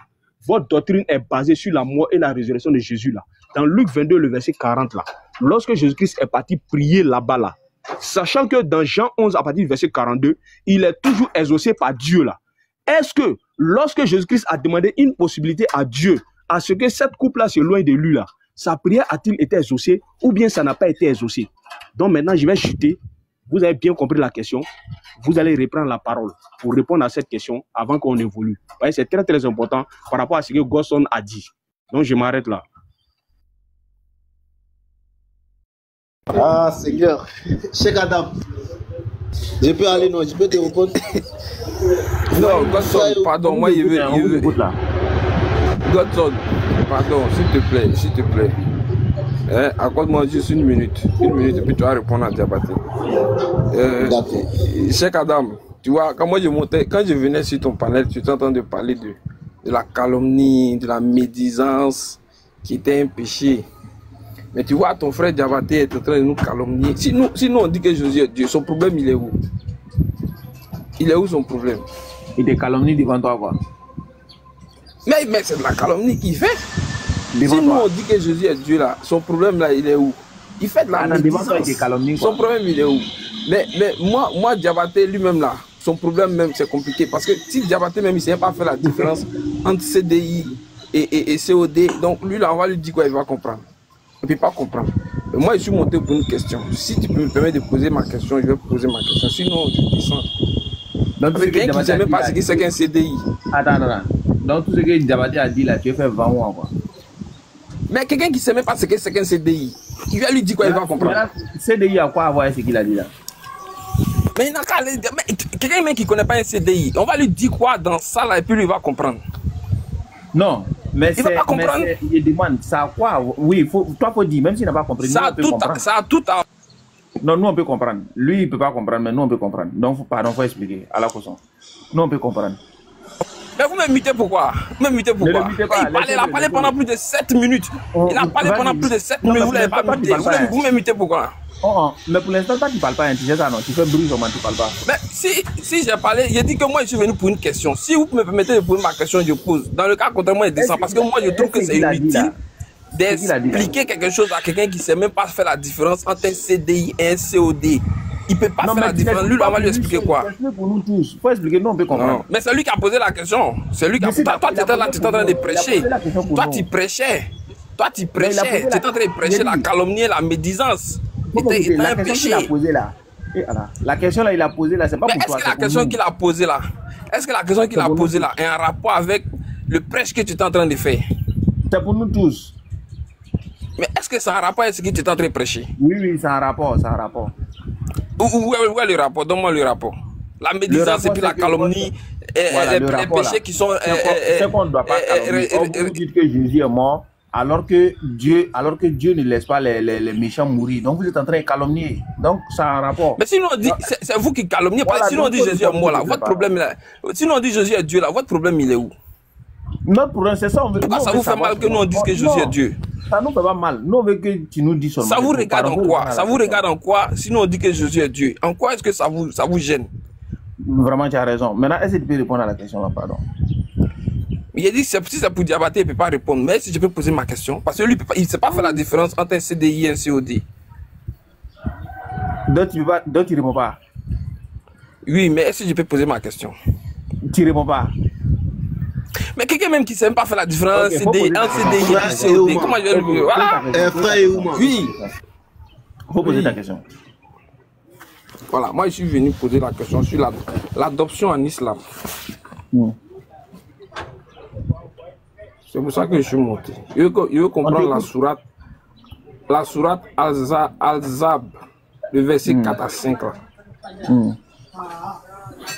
votre doctrine est basée sur la mort et la résurrection de Jésus là, dans Luc 22, le verset 40 là, lorsque Jésus-Christ est parti prier là-bas là, sachant que dans Jean 11 à partir du verset 42, il est toujours exaucé par Dieu là. Est-ce que lorsque Jésus-Christ a demandé une possibilité à Dieu, à ce que cette coupe là se loigne de lui là, sa prière a-t-il été exaucée ou bien ça n'a pas été exaucé? Donc maintenant je vais chuter. Vous avez bien compris la question. Vous allez reprendre la parole pour répondre à cette question avant qu'on évolue. C'est très très important par rapport à ce que Gosson a dit. Donc je m'arrête là. Ah, Seigneur. Cheikh Adam. Je peux aller, non, je peux te répondre. Non, Godson, pardon, moi, il veut. Godson, pardon, s'il te plaît. Accorde-moi juste une minute, et puis tu vas répondre à Diabaté. Cheikh Adam, tu vois, quand moi je montais, quand je venais sur ton panel, tu étais en train de parler de la calomnie, de la médisance, qui était un péché. Mais tu vois, ton frère Diabaté est en train de nous calomnier. Si nous on dit que Jésus est Dieu, son problème il est où? Il est où son problème? Il te calomnie devant toi, quoi. Mais c'est de la calomnie qu'il fait. Si nous on dit que Jésus est Dieu là, son problème là il est où? Il fait de la médisance. Son problème il est où? Mais moi Diabaté lui-même là, son problème même c'est compliqué. Parce que si Diabaté même il ne sait pas faire la différence entre CDI et COD, donc lui là on va lui dire quoi, il va comprendre. Il ne peut pas comprendre. Mais moi je suis monté pour une question. Si tu me permets de poser ma question, je vais poser ma question. Sinon je descends. Donc, tout ce que Quelqu'un qui ne sait même pas ce que c'est qu'un CDI. Attends. Donc, tout ce que Diabaté a dit là, tu as fait 20 mois, quoi. Mais quelqu'un qui ne sait même pas ce que c'est qu'un CDI, il va lui dire quoi, il va comprendre. CDI a quoi à voir avec ce qu'il a dit là? Mais quelqu'un même qui ne connaît pas un CDI, on va lui dire quoi dans ça là et puis lui il va comprendre. Non, mais il va pas comprendre. Il demande ça a quoi? Oui, toi faut dire, même s'il n'a pas compris. Ça a tout à... Non, nous on peut comprendre. Lui il peut pas comprendre, mais nous on peut comprendre. Donc pardon, faut expliquer à la façon. Nous on peut comprendre. Mais vous m'imitez pourquoi? Vous m'imitez pourquoi? Il a parlé pendant plus de 7 minutes. Il a parlé pendant plus de 7 minutes. Vous l'avez pas imité. Vous m'imitez pourquoi? Mais pour l'instant, toi tu parles pas, tu sais ça non? Tu fais bruit seulement, tu parles pas. Mais si j'ai parlé, j'ai dit que moi je suis venu pour une question. Si vous me permettez de poser ma question, je pose. Dans le cas contraire, moi je descends. Parce que moi je trouve que c'est inutile d'expliquer quelque chose à quelqu'un qui ne sait même pas faire la différence entre un CDI et un COD. Il ne peut pas faire la différence. Lui, on va lui expliquer quoi? Pour nous tous. Il faut expliquer, nous on peut comprendre. Non. Mais c'est lui qui a posé la question. C'est lui qui a... Toi, tu étais là, tu étais en train de prêcher. Toi, tu prêchais. Tu étais en train de prêcher la calomnie et la médisance. C'était un péché. La question là, il a posé là, c'est pas pour toi. Est-ce que la question qu'il a posée là, a un rapport avec le prêche que tu es en train de faire? C'est pour nous tous. Mais est-ce que ça a un rapport avec ce que tu es en train de prêcher? Oui, c'est un rapport, Où est le rapport? Donne-moi le rapport. La médisance et puis la calomnie, les péchés qui sont... C'est qu'on ne doit pas calomnier. Vous dites que Jésus est mort alors que Dieu ne laisse pas les méchants mourir. Donc vous êtes en train de calomnier. Donc ça a un rapport. Mais sinon on dit, c'est vous qui calomniez. Sinon on dit Jésus est mort là. Votre problème là. Sinon on dit Jésus est Dieu là. Votre problème il est où? Notre problème c'est ça. Pourquoi ça vous fait mal que nous on dise que Jésus est Dieu? Ça nous fait pas mal. Nous on veut que tu nous dises seulement. Ça vous regarde en quoi? Ça vous regarde en quoi? Sinon on dit que Jésus est Dieu. En quoi est-ce que ça vous gêne? Vraiment tu as raison. Maintenant est-ce que tu peux répondre à la question là, pardon? Il a dit si c'est pour Diabaté, il ne peut pas répondre. Mais si je peux poser ma question, parce que lui, il ne sait pas faire la différence entre un CDI et un COD. Donc tu ne réponds pas? Oui, mais est-ce que je peux poser ma question? Tu ne réponds pas? Mais quelqu'un même qui ne sait même pas faire la différence entre un CDI et un COD, comment je vais le... Voilà. Frère Ehouma. Oui. Il faut poser ta question. Voilà, moi je suis venu poser la question sur l'adoption en islam. C'est pour ça que je suis monté. Je veux comprendre la sourate Al-Zab, le verset 4 à 5. Là.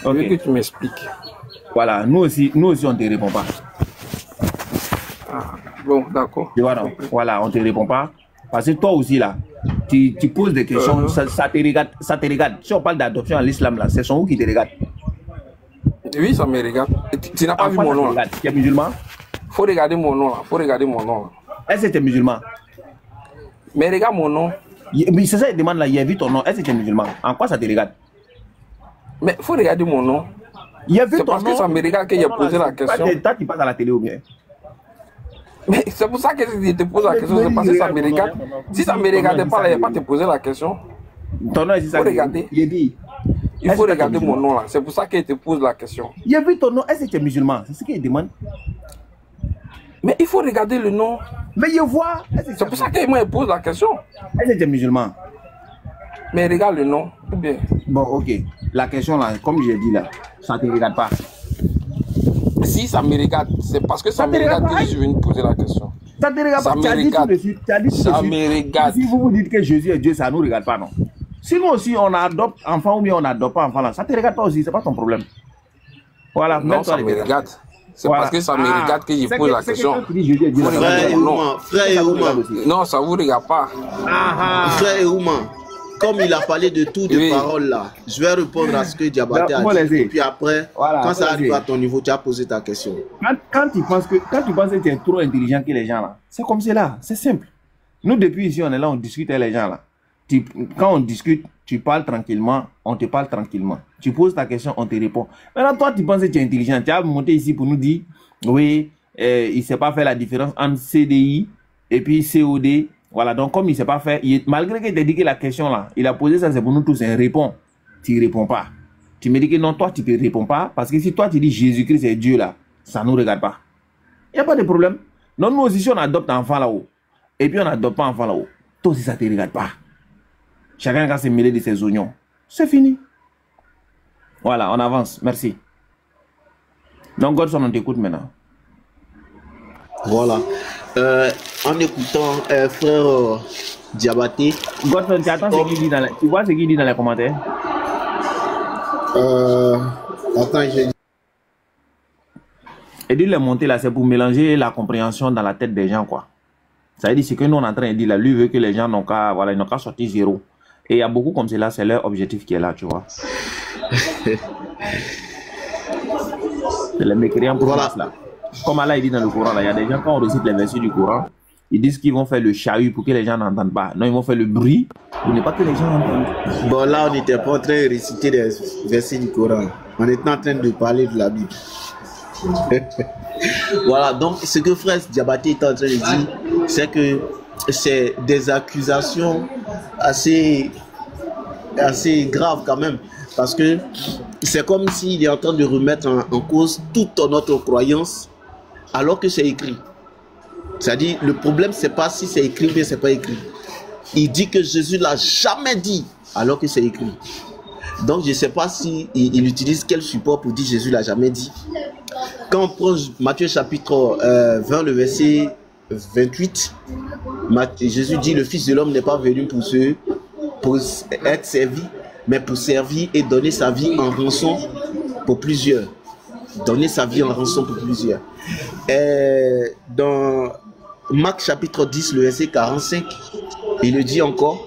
Je veux que tu m'expliques. Voilà, nous aussi on ne te répond pas. Ah, bon, d'accord. Voilà, on ne te répond pas. Parce que toi aussi là, tu poses des questions, ça te regarde. Si on parle d'adoption à l'islam là, c'est son où qui te regarde? Oui, ça me regarde. Tu n'as pas vu mon nom là. Tu es musulman? Faut regarder mon nom là. Est-ce que tu es musulman? Mais regarde mon nom. Mais c'est ça, il demande là, il a vu ton nom. Est-ce que tu es musulman? En quoi ça te regarde? Mais faut regarder mon nom. C'est parce que ça me regarde que j'ai posé la question. Toi, tu passes à la télé ou bien? Mais c'est pour ça que je te pose la question, c'est parce que ça me regarde. Si ça ne me regardait pas, là, il n'y a pas te poser la question. Ton nom, c'est ça. Il faut regarder mon nom là. C'est pour ça qu'il te pose la question. Il a vu ton nom. Est-ce que tu es musulman? C'est ce qu'il demande. Mais il faut regarder le nom. Mais il voit. C'est pour ça qu'il me pose la question. Est-ce que tu es musulman? Mais regarde le nom. Ou bien. Bon, ok. La question là, comme j'ai dit là, ça ne te regarde pas. Si ça me regarde, c'est parce que ça me regarde que je suis venu poser la question. Ça te regarde pas. Tu as dit tout de suite. Ça me regarde. Si vous dites que Jésus est Dieu, ça ne nous regarde pas, non? Si nous aussi on adopte enfant ou bien on n'adopte pas enfant là, ça ne te regarde pas aussi, c'est pas ton problème. Voilà, non, ça me regarde. C'est parce que ça me regarde que je pose la question. Frère Ehouma. Non, ça ne vous regarde pas. Frère Ehouma, comme il a parlé de tout de paroles là, je vais répondre à ce que Diabaté a dit. Et puis après, quand ça arrive à ton niveau, tu as posé ta question. Quand tu penses que tu es trop intelligent que les gens là, c'est comme cela, c'est simple. Nous depuis ici, on est là, on discute avec les gens là. Quand on discute, tu parles tranquillement, on te parle tranquillement. Tu poses ta question, on te répond. Maintenant, toi, tu penses que tu es intelligent. Tu as monté ici pour nous dire, oui, il ne sait pas faire la différence entre CDI et puis COD. Voilà, donc comme il ne sait pas faire, malgré qu'il t'a dit que la question là, il a posé ça, c'est pour nous tous, il répond. Tu ne réponds pas. Tu me dis que non, toi, tu ne réponds pas. Parce que si toi, tu dis Jésus-Christ est Dieu là, ça ne nous regarde pas. Il n'y a pas de problème. Non, nous aussi, on adopte un enfant là-haut. Et puis on n'adopte pas un enfant là-haut. Toi aussi, ça ne te regarde pas. Chacun va se mêler de ses oignons. C'est fini. Voilà, on avance. Merci. Donc, Godson, on t'écoute maintenant. Voilà. En écoutant frère Diabaté. Godson, tu attends ce qu'il dit dans les... Tu vois ce qu'il dit dans les commentaires? Attends, Et dit les montées là, c'est pour mélanger la compréhension dans la tête des gens, quoi. Ça veut dire ce que nous on est en train de dire là. Lui veut que les gens n'ont qu'à, voilà, ils n'ont qu'à sortir zéro. Et il y a beaucoup comme cela, c'est leur objectif qui est là, tu vois. C'est les mécréants pour voilà. Là. Comme Allah il dit dans le Coran, là, il y a des gens quand on récite les versets du Coran, ils disent qu'ils vont faire le chahut pour que les gens n'entendent pas. Non, ils vont faire le bruit pour ne pas que les gens entendent. Bon, là, on n'était pas en train de réciter des versets du Coran. On était en train de parler de la Bible. Voilà, donc ce que frère Diabaté est en train de dire, c'est que c'est des accusations assez graves quand même. Parce que c'est comme s'il est en train de remettre en cause toute notre croyance alors que c'est écrit. C'est-à-dire, le problème, c'est pas si c'est écrit ou bien c'est pas écrit. Il dit que Jésus l'a jamais dit alors que c'est écrit. Donc, je ne sais pas si il utilise quel support pour dire Jésus l'a jamais dit. Quand on prend Matthieu chapitre 20, le verset 28, Jésus dit le Fils de l'homme n'est pas venu pour être servi, mais pour servir et donner sa vie en rançon pour plusieurs. Donner sa vie en rançon pour plusieurs. Dans Marc chapitre 10, le verset 45, il le dit encore.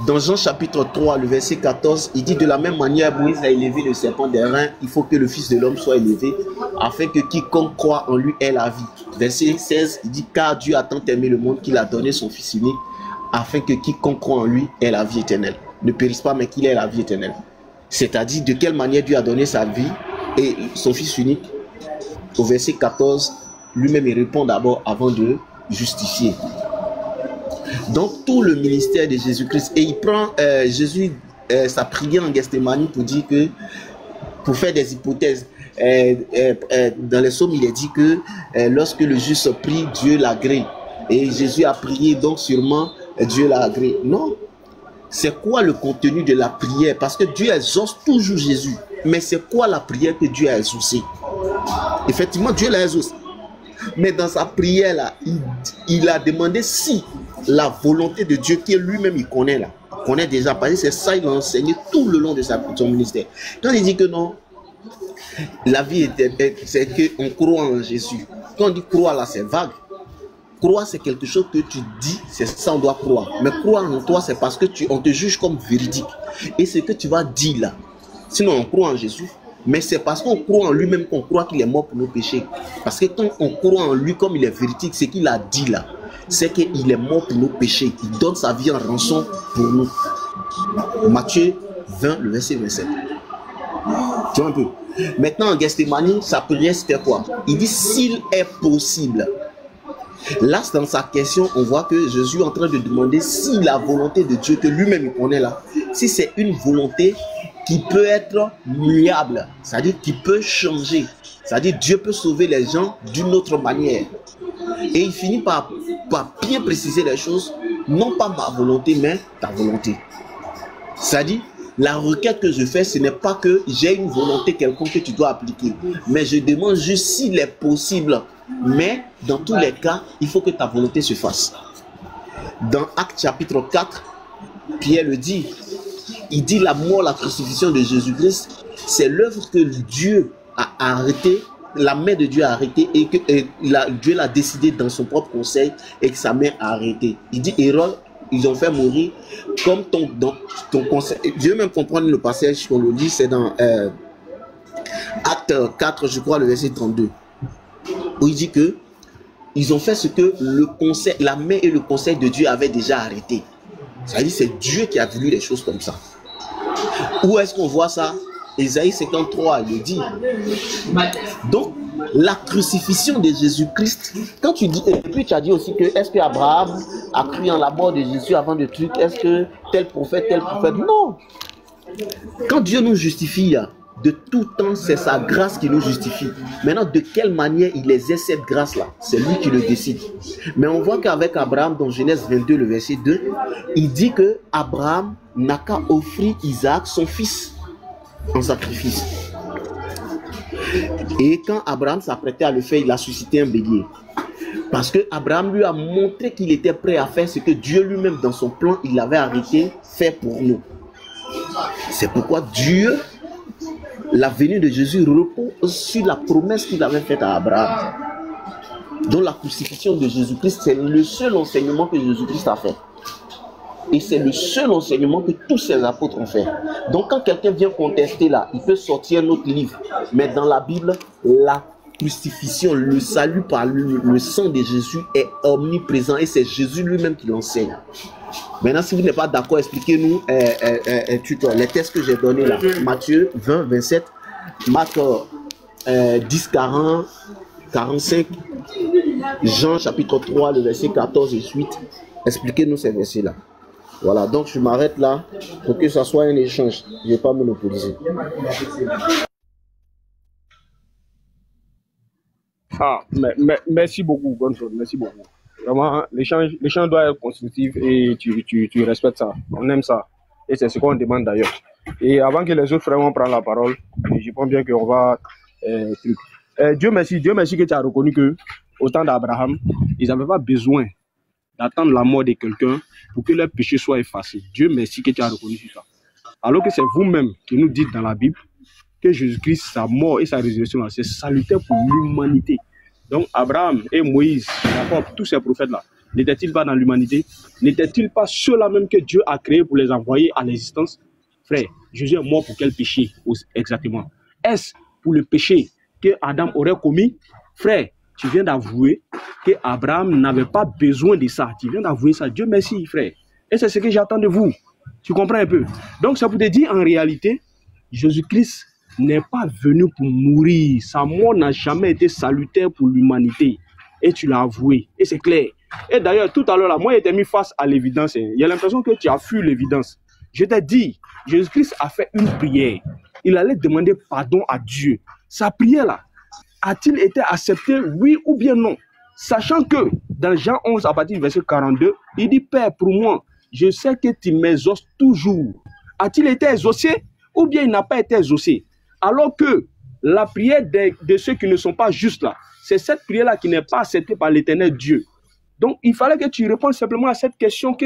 Dans Jean chapitre 3, le verset 14, il dit de la même manière, Moïse a élevé le serpent des reins, il faut que le Fils de l'homme soit élevé, afin que quiconque croit en lui ait la vie. Verset 16, il dit car Dieu a tant aimé le monde qu'il a donné son Fils unique, afin que quiconque croit en lui ait la vie éternelle. Ne périsse pas, mais qu'il ait la vie éternelle. C'est-à-dire de quelle manière Dieu a donné sa vie et son Fils unique. Au verset 14, lui-même il répond d'abord avant de justifier. Donc tout le ministère de Jésus-Christ, et il prend Jésus, sa prière en Gethsémani pour dire que, pour faire des hypothèses, dans les psaumes il est dit que lorsque le juste prie, Dieu l'agrée. Et Jésus a prié, donc sûrement Dieu l'a agréé. Non, c'est quoi le contenu de la prière? Parce que Dieu exauce toujours Jésus. Mais c'est quoi la prière que Dieu a exaucée? Effectivement, Dieu l'a exaucée. Mais dans sa prière là, il a demandé si la volonté de Dieu, qui lui-même il connaît là, connaît déjà, parce que c'est ça il a enseigné tout le long de son ministère. Quand il dit que non, la vie c'est qu'on croit en Jésus. Quand on dit croire là, c'est vague. Croire c'est quelque chose que tu dis, c'est ça on doit croire. Mais croire en toi, c'est parce que on te juge comme véridique. Et ce que tu vas dire là, sinon on croit en Jésus. Mais c'est parce qu'on croit en lui-même qu'on croit qu'il est mort pour nos péchés. Parce que quand on croit en lui comme il est véridique, ce qu'il a dit là, c'est qu'il est mort pour nos péchés. Il donne sa vie en rançon pour nous. Matthieu 20, le verset 27. Tu vois un peu. Maintenant en Gethsémani, sa prière c'était quoi? Il dit s'il est possible. Là dans sa question, on voit que Jésus est en train de demander si la volonté de Dieu que lui-même il connaît là, si c'est une volonté qui peut être muable, c'est-à-dire qui peut changer, c'est-à-dire Dieu peut sauver les gens d'une autre manière. Et il finit par bien préciser les choses, non pas ma volonté, mais ta volonté. C'est-à-dire, la requête que je fais, ce n'est pas que j'ai une volonté quelconque que tu dois appliquer, mais je demande juste s'il est possible. Mais dans tous les cas, il faut que ta volonté se fasse. Dans Actes chapitre 4, Pierre le dit. Il dit la mort, la crucifixion de Jésus-Christ, c'est l'œuvre que Dieu a arrêtée, la main de Dieu a arrêté et que Dieu l'a décidé dans son propre conseil et que sa main a arrêté. Il dit Hérode, ils ont fait mourir comme ton conseil. Dieu même comprendre le passage qu'on le dit, c'est dans Acte 4, je crois, le verset 32. Où il dit que ils ont fait ce que le conseil, la main et le conseil de Dieu avaient déjà arrêté. C'est-à-dire c'est Dieu qui a voulu les choses comme ça. Où est-ce qu'on voit ça? Ésaïe 53, il le dit. Donc, la crucifixion de Jésus-Christ, quand tu dis, et puis tu as dit aussi que, est-ce que Abraham a cru en la mort de Jésus avant de truc? Est-ce que tel prophète? Non. Quand Dieu nous justifie, de tout temps, c'est sa grâce qui nous justifie. Maintenant, de quelle manière il exerce cette grâce-là? C'est lui qui le décide. Mais on voit qu'avec Abraham, dans Genèse 22, le verset 2, il dit que Abraham n'a qu'à offrir Isaac, son fils. en sacrifice. Et quand Abraham s'apprêtait à le faire, il a suscité un bélier. Parce que Abraham lui a montré qu'il était prêt à faire ce que Dieu lui-même, dans son plan, il avait arrêté fait pour nous. C'est pourquoi Dieu, la venue de Jésus repose sur la promesse qu'il avait faite à Abraham. Donc la crucifixion de Jésus-Christ, c'est le seul enseignement que Jésus-Christ a fait. Et c'est le seul enseignement que tous ses apôtres ont fait. Donc quand quelqu'un vient contester là, il peut sortir un autre livre. Mais dans la Bible, la crucifixion, le salut par le sang de Jésus est omniprésent. Et c'est Jésus lui-même qui l'enseigne. Maintenant, si vous n'êtes pas d'accord, expliquez-nous les textes que j'ai donnés là. Matthieu 20, 27, Marc 10, 40, 45, Jean chapitre 3, le verset 14 et suite. Expliquez-nous ces versets-là. Voilà, donc je m'arrête là pour que ça soit un échange. Je ne vais pas monopoliser. Ah, merci beaucoup, Gonzo, merci beaucoup. Vraiment, l'échange doit être constructif et tu respectes ça. On aime ça. Et c'est ce qu'on demande d'ailleurs. Et avant que les autres frères prennent la parole, je pense bien qu'on va... Dieu merci que tu as reconnu que au temps d'Abraham, ils n'avaient pas besoin d'attendre la mort de quelqu'un pour que leur péché soit effacé. Dieu merci que tu as reconnu ça. Alors que c'est vous-même qui nous dites dans la Bible que Jésus-Christ, sa mort et sa résurrection, c'est salutaire pour l'humanité. Donc Abraham et Moïse, Jacob, tous ces prophètes-là, n'étaient-ils pas dans l'humanité? N'étaient-ils pas ceux-là même que Dieu a créés pour les envoyer à l'existence? Frère, Jésus est mort pour quel péché exactement? Est-ce pour le péché que Adam aurait commis? Frère, tu viens d'avouer que Abraham n'avait pas besoin de ça. Tu viens d'avouer ça. Dieu merci, frère. Et c'est ce que j'attends de vous. Tu comprends un peu? Donc ça vous dit en réalité, Jésus-Christ n'est pas venu pour mourir. Sa mort n'a jamais été salutaire pour l'humanité. Et tu l'as avoué. Et c'est clair. Et d'ailleurs, tout à l'heure, là, moi, j'étais mis face à l'évidence. Il y a l'impression que tu as fui l'évidence. Je t'ai dit, Jésus-Christ a fait une prière. Il allait demander pardon à Dieu. Sa prière, là, a-t-il été accepté, oui ou bien non? Sachant que dans Jean 11, à partir du verset 42, il dit, Père, pour moi, je sais que tu m'exauces toujours. A-t-il été exaucé ou bien il n'a pas été exaucé? Alors que la prière de ceux qui ne sont pas justes là, c'est cette prière-là qui n'est pas acceptée par l'éternel Dieu. Donc, il fallait que tu répondes simplement à cette question où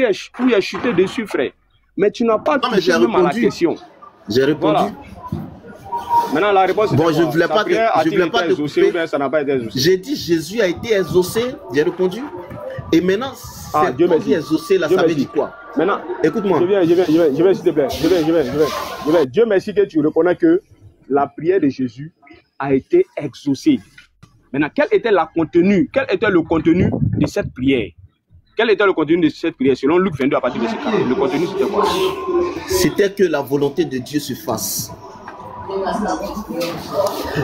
il a chuté dessus, frère. Mais tu n'as pas touché même à la question. J'ai répondu. Voilà. Maintenant, la réponse est bon, je ne voulais pas te exaucé ou bien ça n'a pas été exaucé. J'ai dit Jésus a été exaucé, j'ai répondu. Et maintenant, c'est Dieu qui est exaucé, là, ça veut dire quoi? Maintenant, écoute-moi. Je vais, s'il te plaît. Je vais. Dieu merci que tu reconnais que la prière de Jésus a été exaucée. Maintenant, quel était le contenu de cette prière? Quel était le contenu de cette prière selon Luc 22 à partir de ce cas? Le contenu, c'était quoi? C'était que la volonté de Dieu se fasse.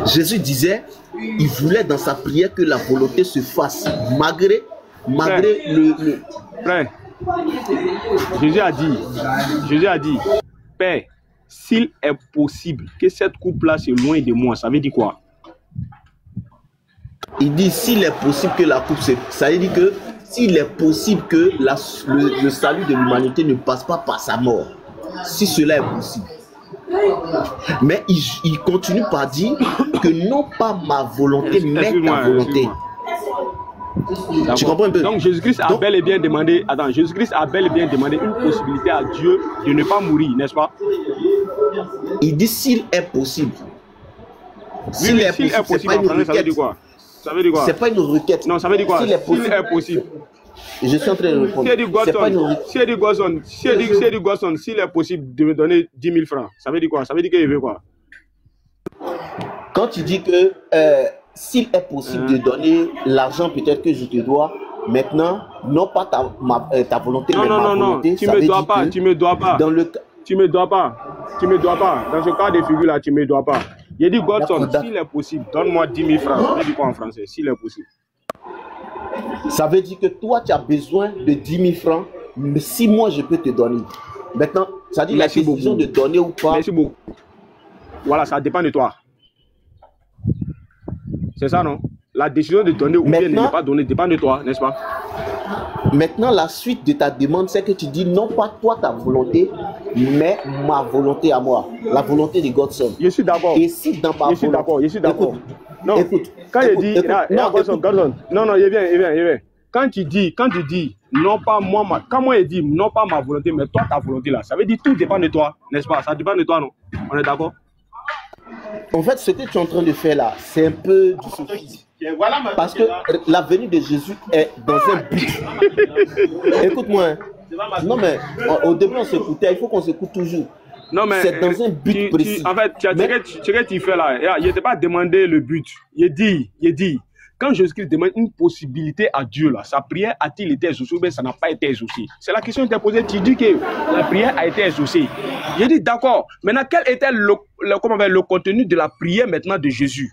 Jésus disait, il voulait dans sa prière que la volonté se fasse, malgré le... Frère, Jésus a dit, Père, s'il est possible que cette coupe-là s'éloigne de moi, ça veut dire quoi? Il dit, s'il est possible que la coupe se... Ça veut dire que s'il est possible que le salut de l'humanité ne passe pas par sa mort, si cela est possible. Mais il continue par dire que non pas ma volonté, mais ta volonté. Tu comprends un peu? Donc Jésus-Christ a bel et bien demandé, Jésus-Christ a bel et bien demandé une possibilité à Dieu de ne pas mourir, n'est-ce pas? Il dit s'il est possible. S'il est possible, en français, ça veut dire quoi? Ça veut dire quoi? C'est pas une requête. Non, ça veut dire quoi? S'il est possible. Je suis en train de répondre. Si elle dit Gosson, s'il est possible de me donner 10 000 francs, ça veut dire quoi? Ça veut dire qu'il veut quoi? Quand tu dis que s'il est possible de donner l'argent peut-être que je te dois, maintenant, non pas ta volonté, mais ma volonté. Tu me dois pas. Tu me dois pas. Tu me dois pas. Dans ce cas de figure-là, tu me dois pas. Il dit Godson, s'il est possible, donne-moi 10 000 francs. Ça veut dire quoi en français? S'il est possible. Ça veut dire que toi, tu as besoin de 10 000 francs, mais si moi, je peux te donner. Maintenant, ça dit la décision de donner ou pas. Merci beaucoup. Voilà, ça dépend de toi. C'est ça, non? La décision de donner ou bien de ne pas donner dépend de toi, n'est-ce pas? Maintenant, la suite de ta demande, c'est que tu dis non pas toi ta volonté, mais ma volonté à moi, la volonté de Godson. Je suis d'accord. Et si dans ma volonté, je suis d'accord. Non, écoute, quand il dit, non, il vient. Quand tu dis, non pas moi, quand moi il dit, non pas ma volonté, mais toi ta volonté là, ça veut dire tout dépend de toi, n'est-ce pas? Ça dépend de toi, non? On est d'accord? En fait, ce que tu es en train de faire là, c'est un peu du sophisme. Parce que la venue de Jésus est dans un but. Écoute-moi. Hein. Non, mais au début, on s'écoutait. Il faut qu'on s'écoute toujours. Non, mais c'est dans un but précis. En fait, ce que tu fais là, il n'était pas demandé le but. Il dit, quand Jésus-Christ demande une possibilité à Dieu, là, sa prière a-t-il été exaucée ou bien ça n'a pas été exaucé? C'est la question qui est posée. Tu dis que la prière a été exaucée. J'ai dit d'accord. Maintenant, quel était le contenu de la prière maintenant de Jésus?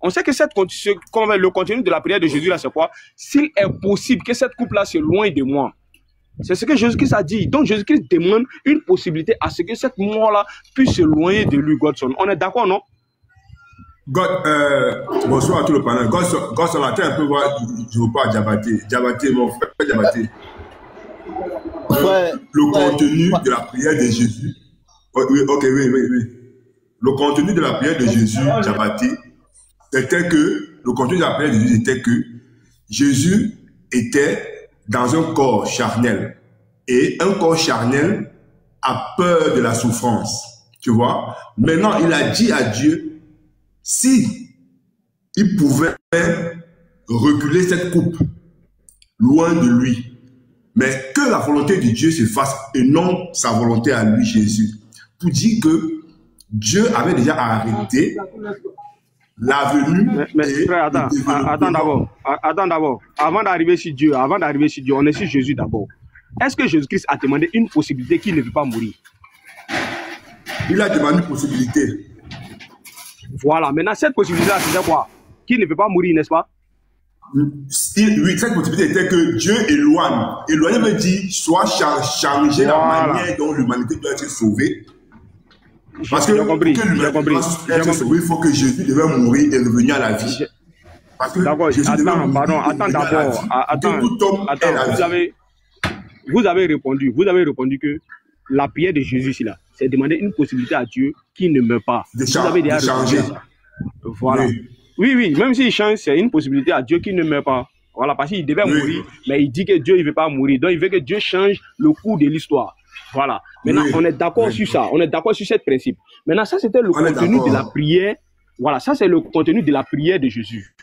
On sait que le contenu de la prière de Jésus là, c'est quoi? S'il est possible que cette couple là s'éloigne de moi. C'est ce que Jésus-Christ a dit. Donc Jésus-Christ demande une possibilité à ce que cette mort-là puisse s'éloigner de lui, Godson. On est d'accord, non? Bonsoir à tout le panel. Godson, attends un peu voir, je ne veux pas Diabaté, mon frère Diabaté. Le contenu de la prière de Jésus. Oui. Le contenu de la prière de Jésus, Diabaté, c'était que, le contenu de la prière de Jésus était que Jésus était dans un corps charnel. Et un corps charnel a peur de la souffrance. Tu vois? Maintenant, il a dit à Dieu, si il pouvait reculer cette coupe loin de lui, mais que la volonté de Dieu se fasse et non sa volonté à lui, Jésus. Pour dire que Dieu avait déjà arrêté la venue. Mais frère, attends d'abord. Avant d'arriver sur Dieu, on est sur Jésus d'abord. Est-ce que Jésus-Christ a demandé une possibilité qu'il ne veut pas mourir? Il a demandé une possibilité. Voilà, maintenant cette possibilité-là, c'est quoi? Qu'il ne veut pas mourir, n'est-ce pas? Oui, cette possibilité était que Dieu éloigne. Éloigner veut dire soit changer la manière dont l'humanité doit être sauvée. Parce que pour que l'humanité doit être sauvée, il faut que Jésus devait mourir et revenir à la vie. D'accord, attends d'abord. Vous avez répondu que la prière de Jésus, là, c'est demander une possibilité à Dieu qui ne meurt pas. Vous avez déjà répondu à ça. Voilà. Oui, même s'il change, c'est une possibilité à Dieu qui ne meurt pas. Voilà, parce qu'il devait mourir, mais il dit que Dieu ne veut pas mourir. Donc, il veut que Dieu change le cours de l'histoire. Voilà. Maintenant, on est d'accord sur ça. On est d'accord sur ce principe. Maintenant, ça, c'était le contenu de la prière. Voilà, ça, c'est le contenu de la prière de Jésus.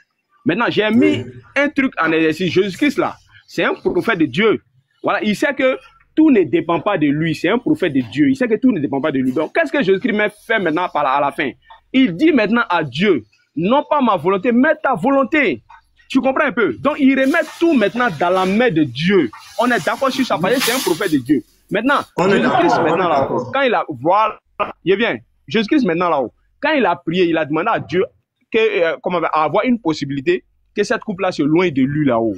Maintenant, j'ai mis un truc en exercice. Jésus-Christ, là, c'est un prophète de Dieu. Voilà, il sait que tout ne dépend pas de lui. C'est un prophète de Dieu. Il sait que tout ne dépend pas de lui. Donc, qu'est-ce que Jésus-Christ fait maintenant à la fin? Il dit maintenant à Dieu, non pas ma volonté, mais ta volonté. Tu comprends un peu? Donc, il remet tout maintenant dans la main de Dieu. On est d'accord sur ça, parce que c'est un prophète de Dieu. Maintenant, Jésus-Christ maintenant là-haut, quand il a, voilà, il vient. Jésus-Christ maintenant là-haut, quand il a prié, il a demandé à Dieu avoir une possibilité que cette couple-là se loin de lui là-haut.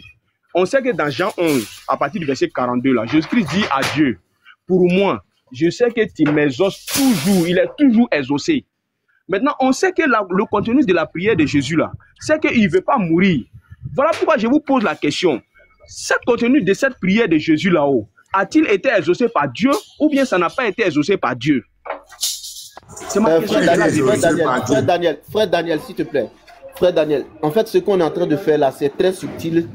On sait que dans Jean 11, à partir du verset 42, là, Jésus-Christ dit à Dieu, pour moi, je sais que tu m'exauces toujours, il est toujours exaucé. Maintenant, on sait que le contenu de la prière de Jésus, là, c'est qu'il ne veut pas mourir. Voilà pourquoi je vous pose la question. Ce contenu de cette prière de Jésus là-haut, a-t-il été exaucé par Dieu ou bien ça n'a pas été exaucé par Dieu? C'est ma question. Frère Daniel, s'il te plaît. Frère Daniel, en fait, ce qu'on est en train de faire là, c'est très subtil.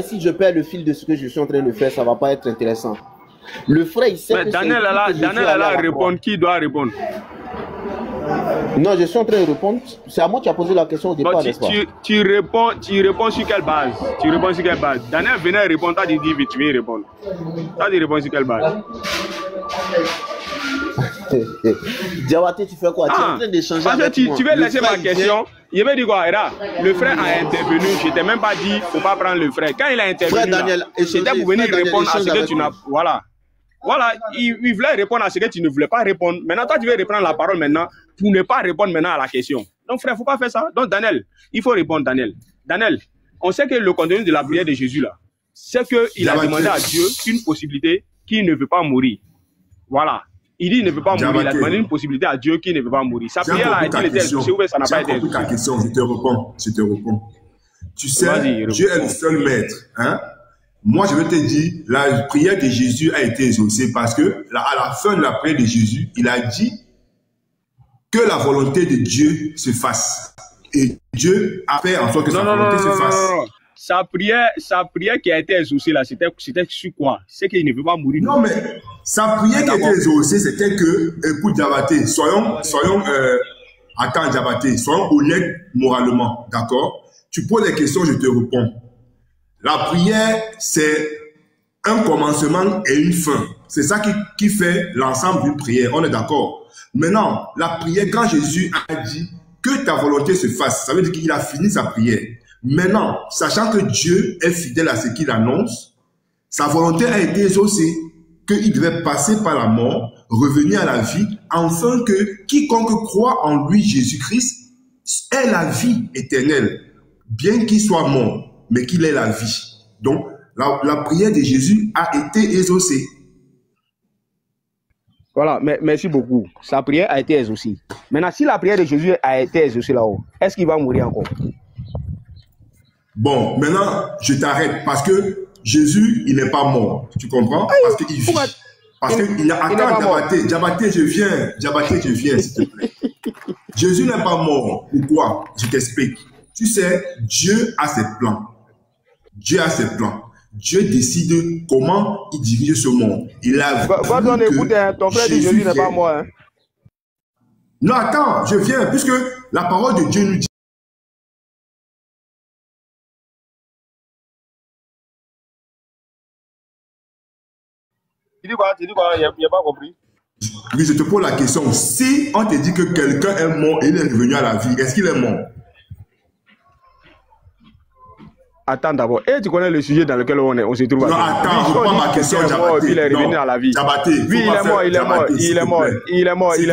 Si je perds le fil de ce que je suis en train de faire, ça ne va pas être intéressant. Le frère, il sait que Daniel a répondre. Qui doit répondre? Non, je suis en train de répondre. C'est à moi qui as posé la question au départ, n'est-ce pas? Tu réponds sur quelle base? Daniel venait répondre, t'as dit vite, tu viens répondre. T'as dit répondre sur quelle base? Diabaté, tu fais quoi? Tu es en train d'échanger avec moi. Tu veux laisser ma question? Il veut dire quoi? Le frère a intervenu, je t'ai même pas dit, il ne faut pas prendre le frère. Quand il a intervenu, c'était pour venir répondre à ce que tu n'as... Voilà, il voulait répondre à ce que tu ne voulais pas répondre. Maintenant, toi, tu veux reprendre la parole maintenant pour ne pas répondre maintenant à la question. Donc, frère, il ne faut pas faire ça. Donc, Daniel, il faut répondre, Daniel. Daniel, on sait que le contenu de la prière de Jésus, là, c'est qu'il a demandé à Dieu une possibilité qu'il ne veut pas mourir. Voilà. Il dit qu'il ne veut pas mourir. Il a demandé une possibilité à Dieu qui ne veut pas mourir. Sa prière, là, a-t-il été exaucée ou ça n'a pas été exaucée? Ta question, je te réponds. Tu sais, Dieu est le seul maître. Hein? Moi, je vais te dire, la prière de Jésus a été exaucée parce que, à la fin de la prière de Jésus, il a dit que la volonté de Dieu se fasse. Et Dieu a fait en sorte que sa volonté se fasse. Non. Sa prière qui a été exaucée là, c'était sur quoi? C'est qu'il ne veut pas mourir. Non, mais sa prière qui a été exaucée, c'était que, écoute, Diabaté, attends, Diabaté, soyons honnêtes moralement, d'accord? Tu poses des questions, je te réponds. La prière, c'est un commencement et une fin. C'est ça qui fait l'ensemble d'une prière, on est d'accord? Maintenant, la prière, quand Jésus a dit que ta volonté se fasse, ça veut dire qu'il a fini sa prière. Maintenant, sachant que Dieu est fidèle à ce qu'il annonce, sa volonté a été exaucée, qu'il devait passer par la mort, revenir à la vie, afin que quiconque croit en lui, Jésus-Christ, ait la vie éternelle, bien qu'il soit mort, mais qu'il ait la vie. Donc, la prière de Jésus a été exaucée. Voilà, merci beaucoup. Sa prière a été exaucée. Maintenant, si la prière de Jésus a été exaucée là-haut, est-ce qu'il va mourir encore? Bon, maintenant, je t'arrête parce que Jésus, il n'est pas mort. Tu comprends? Parce qu'il vit. Parce qu'il y a... Attends, Diabaté, je viens. Diabaté, je viens, s'il te plaît. Jésus n'est pas mort. Pourquoi? Je t'explique. Tu sais, Dieu a ses plans. Dieu a ses plans. Dieu décide comment il dirige ce monde. Il a voulu écoute, ton frère dit Jésus n'est pas mort. Hein? Non, attends, je viens, puisque la parole de Dieu nous dit. Tu dis quoi? Il n'a pas compris. Oui, je te pose la question. Si on te dit que quelqu'un est mort et il est revenu à la vie, est-ce qu'il est mort? Attends d'abord. Et tu connais le sujet dans lequel on se trouve? Non, attends, je prends ma question, Diabaté. Il est revenu à la vie. Diabaté, oui, il est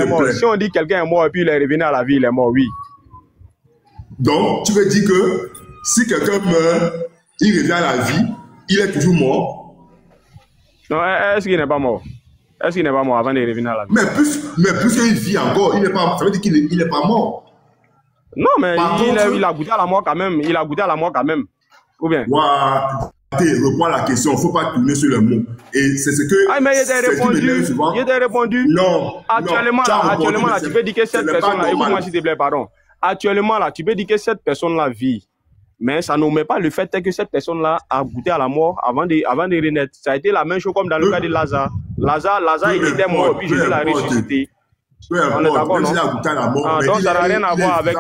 mort. Si on dit que quelqu'un est mort et puis il est revenu à la vie, il est mort, oui. Donc, tu veux dire que si quelqu'un meurt, il revient à la vie, il est toujours mort? Non, est-ce qu'il n'est pas mort? Est-ce qu'il n'est pas mort avant de revenir à la vie? Mais puisqu'il vit encore, il n'est pas, ça veut dire qu'il n'est pas mort. Non, mais il a goûté à la mort quand même. Il a goûté à la mort quand même. Ou bien? Reprends la question, il ne faut pas tourner sur les mots. Et c'est ce que... Ah, mais il était répondu. Non. Actuellement, là, tu peux dire que cette personne-là... Écoute-moi, s'il te plaît, pardon. Actuellement, là, tu peux dire que cette personne-là vit. Mais ça n'omet pas le fait que cette personne-là a goûté à la mort avant de renaître. Ça a été la même chose comme dans le cas de Lazare. Lazare, il était mort, puis Jésus l'a ressuscité. On est d'accord, non? Donc, ça n'a rien à voir avec...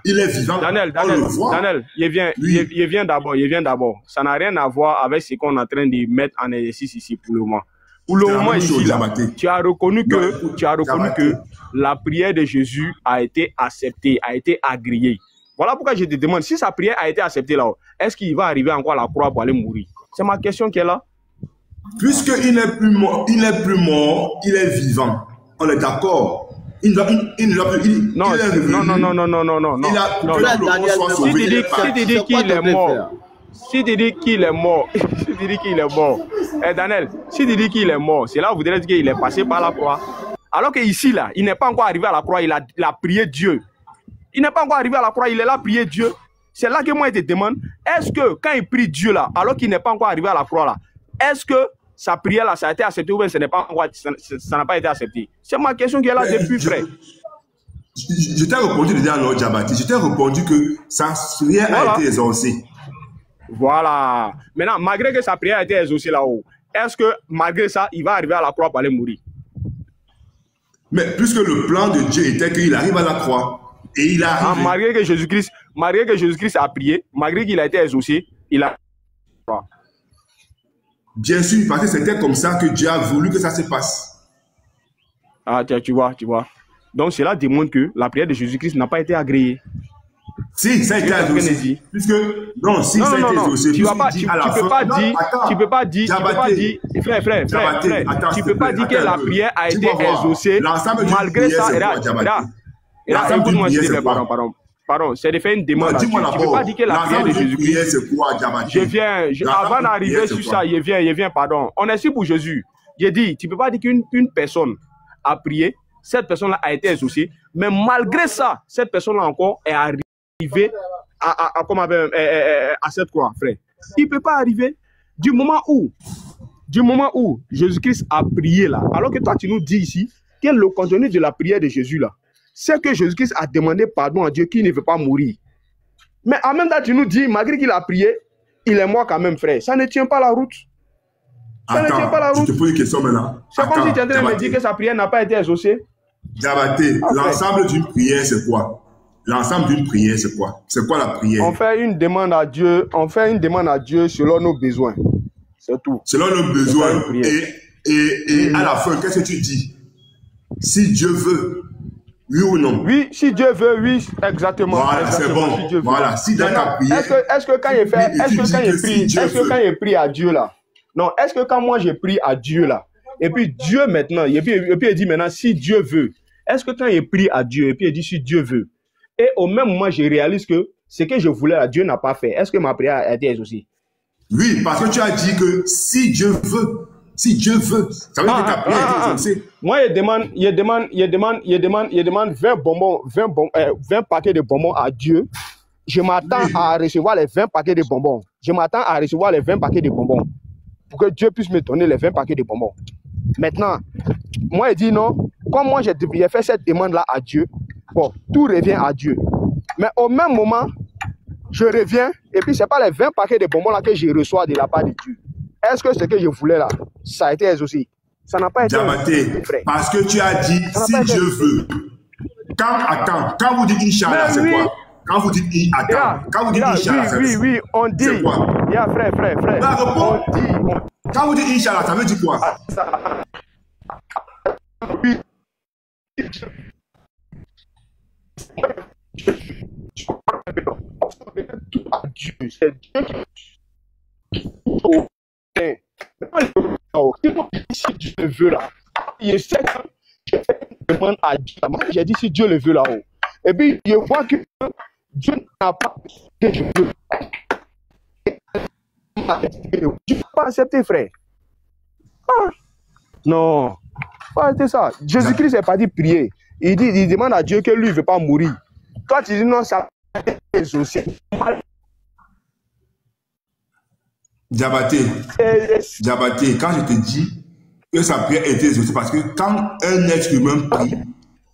Il est vivant. Daniel, il vient d'abord. Ça n'a rien à voir avec ce qu'on est en train de mettre en exercice ici pour le moment. Pour le moment ici, là, tu as reconnu que la prière de Jésus a été acceptée, a été agréée. Voilà pourquoi je te demande, si sa prière a été acceptée là, est-ce qu'il va arriver encore à la croix pour aller mourir? C'est ma question qui est là. Puisqu'il n'est plus mort, il est vivant. On est d'accord. Il est revenu. Non. Si tu dis qu'il est mort, si tu dis qu'il est mort, Daniel, si tu dis qu'il est mort, c'est là où vous devez dire qu'il est passé par la croix. Alors qu'ici, là, il n'est pas encore arrivé à la croix, il a prié Dieu. Il n'est pas encore arrivé à la croix, il est là prier Dieu. C'est là que moi, je te demande, est-ce que quand il prie Dieu là, alors qu'il n'est pas encore arrivé à la croix là, est-ce que sa prière là, ça a été accepté ou bien ça n'a pas été accepté? C'est ma question qui est là depuis près. Je t'ai répondu déjà à Diabaté. Je t'ai répondu que sa prière a été exaucée. Voilà. Maintenant, malgré que sa prière a été exaucée là-haut, est-ce que malgré ça, il va arriver à la croix pour aller mourir? Mais puisque le plan de Dieu était qu'il arrive à la croix, et il a arrivé. Malgré que Jésus-Christ a prié, malgré qu'il a été exaucé, il a... Bien sûr, parce que c'était comme ça que Dieu a voulu que ça se passe. Ah, tu vois. Donc, cela démontre que la prière de Jésus-Christ n'a pas été agréée. Si, ça a été exaucé. Puisque, non, si ça a été exaucé. Tu peux pas dire, frère, tu peux pas dire que la prière a été exaucée. Malgré ça, écoute-moi, s'il te plaît, pardon, c'est de faire une demande. Tu ne peux pas dire que la prière de Jésus-Christ. Avant d'arriver sur ça, je viens, pardon. On est ici pour Jésus. J'ai dit, tu ne peux pas dire qu'une personne a prié, cette personne-là a été exaucée, mais malgré ça, cette personne-là encore est arrivée à cette croix, frère. Il ne peut pas arriver. Du moment où Jésus-Christ a prié là, alors que toi tu nous dis ici, quel est le contenu de la prière de Jésus là? C'est que Jésus-Christ a demandé pardon à Dieu qui ne veut pas mourir. Mais en même temps, tu nous dis, malgré qu'il a prié, il est mort quand même, frère. Ça ne tient pas la route. Ça ne tient pas la route. Je te pose une question maintenant. C'est comme si tu es en train de me dire que sa prière n'a pas été exaucée. Diabaté, l'ensemble d'une prière, c'est quoi? L'ensemble d'une prière, c'est quoi? C'est quoi la prière? On fait une demande à Dieu, selon nos besoins. C'est tout. Selon nos besoins. Et à la fin, qu'est-ce que tu dis? Si Dieu veut, oui ou non? Oui, si Dieu veut, oui, exactement. Voilà, c'est bon. Si voilà, si dans ta prière. Est-ce que quand il prie à Dieu là, non, est-ce que quand moi j'ai prié à Dieu là, et puis Dieu maintenant, et puis il dit maintenant si Dieu veut, est-ce que quand il prie à Dieu, et puis il dit si Dieu veut, et au même moment je réalise que ce que je voulais là, Dieu n'a pas fait, est-ce que ma prière a été exaucée? Oui, parce que tu as dit que si Dieu veut, ça veut dire que ta prière a été exaucée. Moi, il demande 20 bonbons, 20 paquets de bonbons à Dieu. Je m'attends à recevoir les 20 paquets de bonbons. Je m'attends à recevoir les 20 paquets de bonbons. Pour que Dieu puisse me donner les 20 paquets de bonbons. Maintenant, moi, il dit non. Comme moi, j'ai fait cette demande-là à Dieu, bon, tout revient à Dieu. Mais au même moment, je reviens, et puis ce n'est pas les 20 paquets de bonbons là que je reçois de la part de Dieu. Est-ce que ce que je voulais là, ça a été exaucé? Ça n'a pas été exaucé, frère. Parce que tu as dit, si Dieu veut. Quand vous dites Inch'Allah, c'est quoi? Quand vous dites Inch'Allah, c'est quoi? Oui, on dit. C'est quoi? Frère. On dit. Quand vous dites Inch'Allah, ça veut dire quoi? Oui. C'est Dieu qui si Dieu le veut là, il sait que je fais une demande à Dieu. J'ai dit si Dieu le veut là-haut. Et puis je vois que Dieu n'a pas que je veux. Tu ne peux pas accepter, frère. Ah. Non, pas accepter ça. Jésus-Christ n'est pas dit prier. Il demande à Dieu que lui ne veut pas mourir. Toi, tu dis non, ça est exaucé. Diabaté, quand je te dis que sa prière a été exaucée, parce que quand un être humain prie,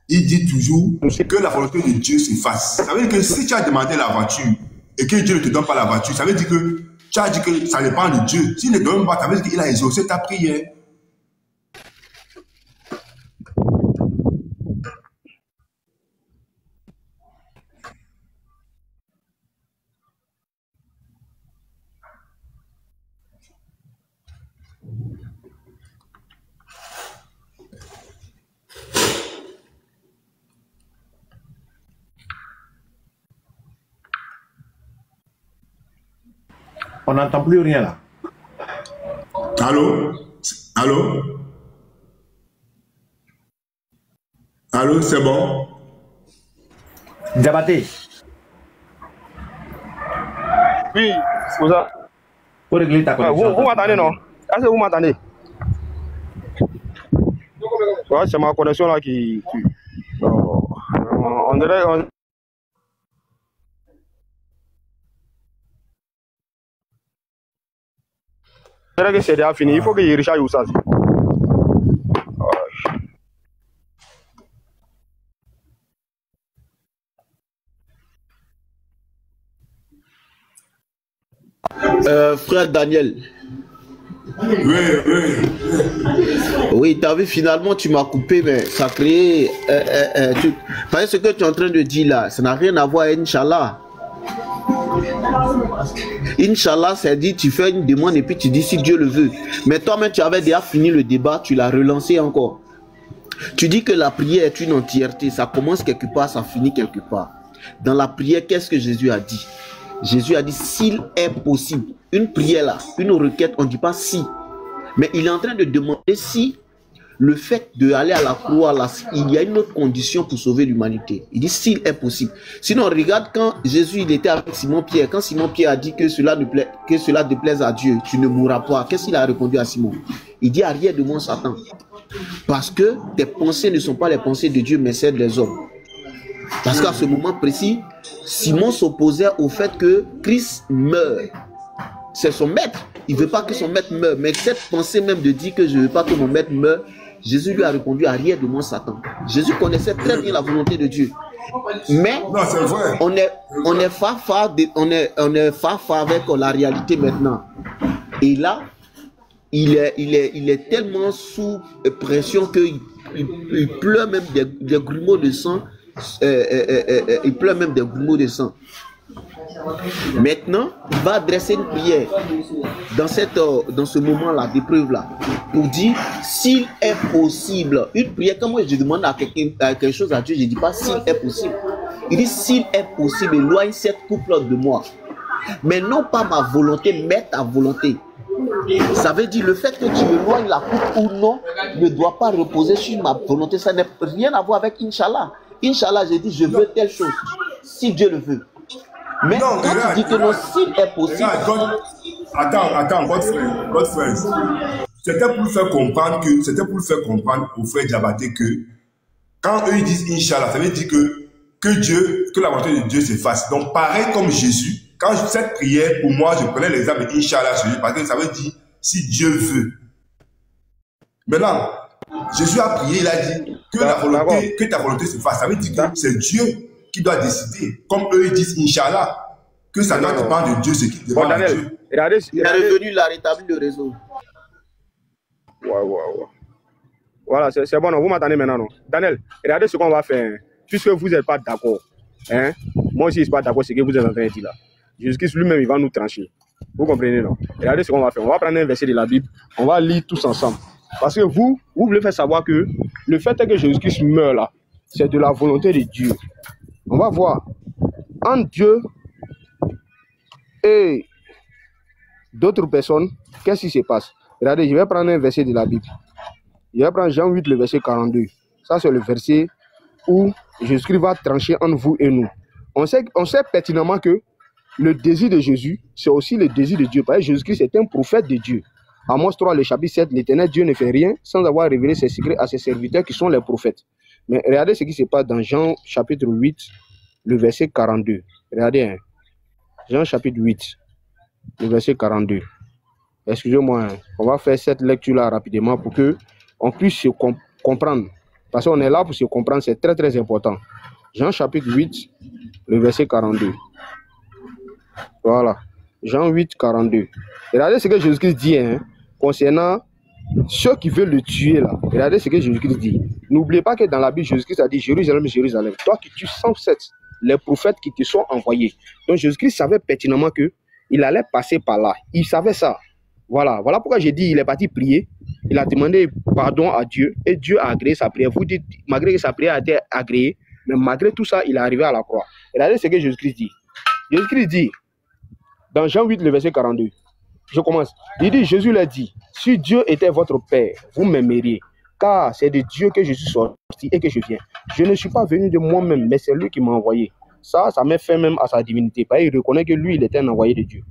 il dit toujours que la volonté de Dieu se fasse. Ça veut dire que si tu as demandé la voiture et que Dieu ne te donne pas la voiture, ça veut dire que tu as dit que ça dépend de Dieu. S'il ne te donne pas, ça veut dire qu'il a exaucé ta prière. On n'entend plus rien là. Allô? Allô, c'est bon? Diabaté. Oui, c'est ça. Pour régler ta connexion. Vous m'entendez, non? Est-ce que vous m'entendez? Ouais, c'est ma connexion là qui... On dirait... que c'est déjà fini, il faut que je recharge ça. Frère Daniel. Oui, tu as vu, finalement, tu m'as coupé, mais ça a créé... Parce que ce que tu es en train de dire là, ça n'a rien à voir avec Inch'Allah. Inch'Allah, c'est dit, tu fais une demande et puis tu dis si Dieu le veut. Mais toi-même, tu avais déjà fini le débat, tu l'as relancé encore. Tu dis que la prière est une entièreté, ça commence quelque part, ça finit quelque part. Dans la prière, qu'est-ce que Jésus a dit? Jésus a dit s'il est possible. Une prière là, une requête, on ne dit pas si. Mais il est en train de demander si le fait d'aller à la croix, là, il y a une autre condition pour sauver l'humanité. Il dit s'il est possible. Sinon, regarde quand Jésus il était avec Simon-Pierre. Quand Simon-Pierre a dit que cela déplaise à Dieu, tu ne mourras pas. Qu'est-ce qu'il a répondu à Simon? Il dit arrière de moi, Satan. Parce que tes pensées ne sont pas les pensées de Dieu, mais celles des hommes. Parce qu'à ce moment précis, Simon s'opposait au fait que Christ meure. C'est son maître. il ne veut pas que son maître meure. Mais cette pensée même de dire que je ne veux pas que mon maître meure, Jésus lui a répondu, arrière de moi, Satan. Jésus connaissait très bien la volonté de Dieu. Mais non, c'est vrai. On est far avec la réalité maintenant. Et là, il est tellement sous pression qu'il pleure même des grumeaux de sang. Il pleure même des grumeaux de sang. Maintenant, il va adresser une prière dans ce moment-là, d'épreuve-là, pour dire s'il est possible. Une prière, quand moi je demande à quelque chose à Dieu, je ne dis pas s'il est possible. Il dit s'il est possible, éloigne cette coupe-là de moi. Mais non pas ma volonté, mais ta volonté. Ça veut dire le fait que tu éloignes la coupe ou non ne doit pas reposer sur ma volonté. Ça n'a rien à voir avec Inch'Allah. Inch'Allah, j'ai dit je veux telle chose, si Dieu le veut. Mais non, quand regarde, tu dis que non, s'il est possible... Attends, votre frère. C'était pour faire comprendre aux frères Diabaté que quand eux ils disent Inch'Allah, ça veut dire que la volonté de Dieu s'efface. Donc pareil comme Jésus, quand cette prière, pour moi, je prenais l'exemple d'Inch'Allah, parce que ça veut dire si Dieu veut. Maintenant, Jésus a prié, il a dit que ta volonté s'efface. Ça veut dire que c'est Dieu qui doit décider. Comme eux ils disent Inch'Allah, que ça doit dépendre de Dieu, ce qui dépend de Dieu. Il est revenu, il a rétabli le réseau. Voilà, c'est bon, vous m'attendez maintenant, non? Daniel, regardez ce qu'on va faire. Puisque vous n'êtes pas d'accord, hein? Moi aussi je ne suis pas d'accord, c'est ce que vous êtes en train de dire là. Jésus-Christ lui-même, il va nous trancher. Vous comprenez, non? Regardez ce qu'on va faire. On va prendre un verset de la Bible, on va lire tous ensemble. Parce que vous voulez faire savoir que le fait que Jésus-Christ meurt là, c'est de la volonté de Dieu. On va voir. Entre Dieu et d'autres personnes, qu'est-ce qui se passe? Regardez, je vais prendre un verset de la Bible. Je vais prendre Jean 8, le verset 42. Ça, c'est le verset où Jésus-Christ va trancher entre vous et nous. On sait pertinemment que le désir de Jésus, c'est aussi le désir de Dieu. Parce que Jésus-Christ est un prophète de Dieu. Amos 3, le chapitre 7, l'Éternel Dieu ne fait rien sans avoir révélé ses secrets à ses serviteurs qui sont les prophètes. Mais regardez ce qui se passe dans Jean chapitre 8, le verset 42. Regardez, hein. Jean chapitre 8, le verset 42. Excusez-moi, hein. On va faire cette lecture-là rapidement pour qu'on puisse se comprendre. Parce qu'on est là pour se comprendre, c'est très très important. Jean chapitre 8, le verset 42. Voilà. Jean 8, 42. Regardez ce que Jésus-Christ dit, hein, concernant ceux qui veulent le tuer là. Regardez ce que Jésus-Christ dit. N'oubliez pas que dans la Bible, Jésus-Christ a dit Jérusalem, Jérusalem, toi qui tues sans cesse les prophètes qui te sont envoyés. Donc Jésus-Christ savait pertinemment qu'il allait passer par là. Il savait ça. Voilà pourquoi j'ai dit il est parti prier. Il a demandé pardon à Dieu et Dieu a agréé sa prière. Vous dites, malgré que sa prière a été agréée, mais malgré tout ça, il est arrivé à la croix. Regardez ce que Jésus-Christ dit. Jésus-Christ dit, dans Jean 8, le verset 42, je commence. Il dit, Jésus l'a dit, si Dieu était votre Père, vous m'aimeriez, car c'est de Dieu que je suis sorti et que je viens. Je ne suis pas venu de moi-même, mais c'est lui qui m'a envoyé. Ça met fin même à sa divinité, parce qu'il reconnaît que lui, il était un envoyé de Dieu.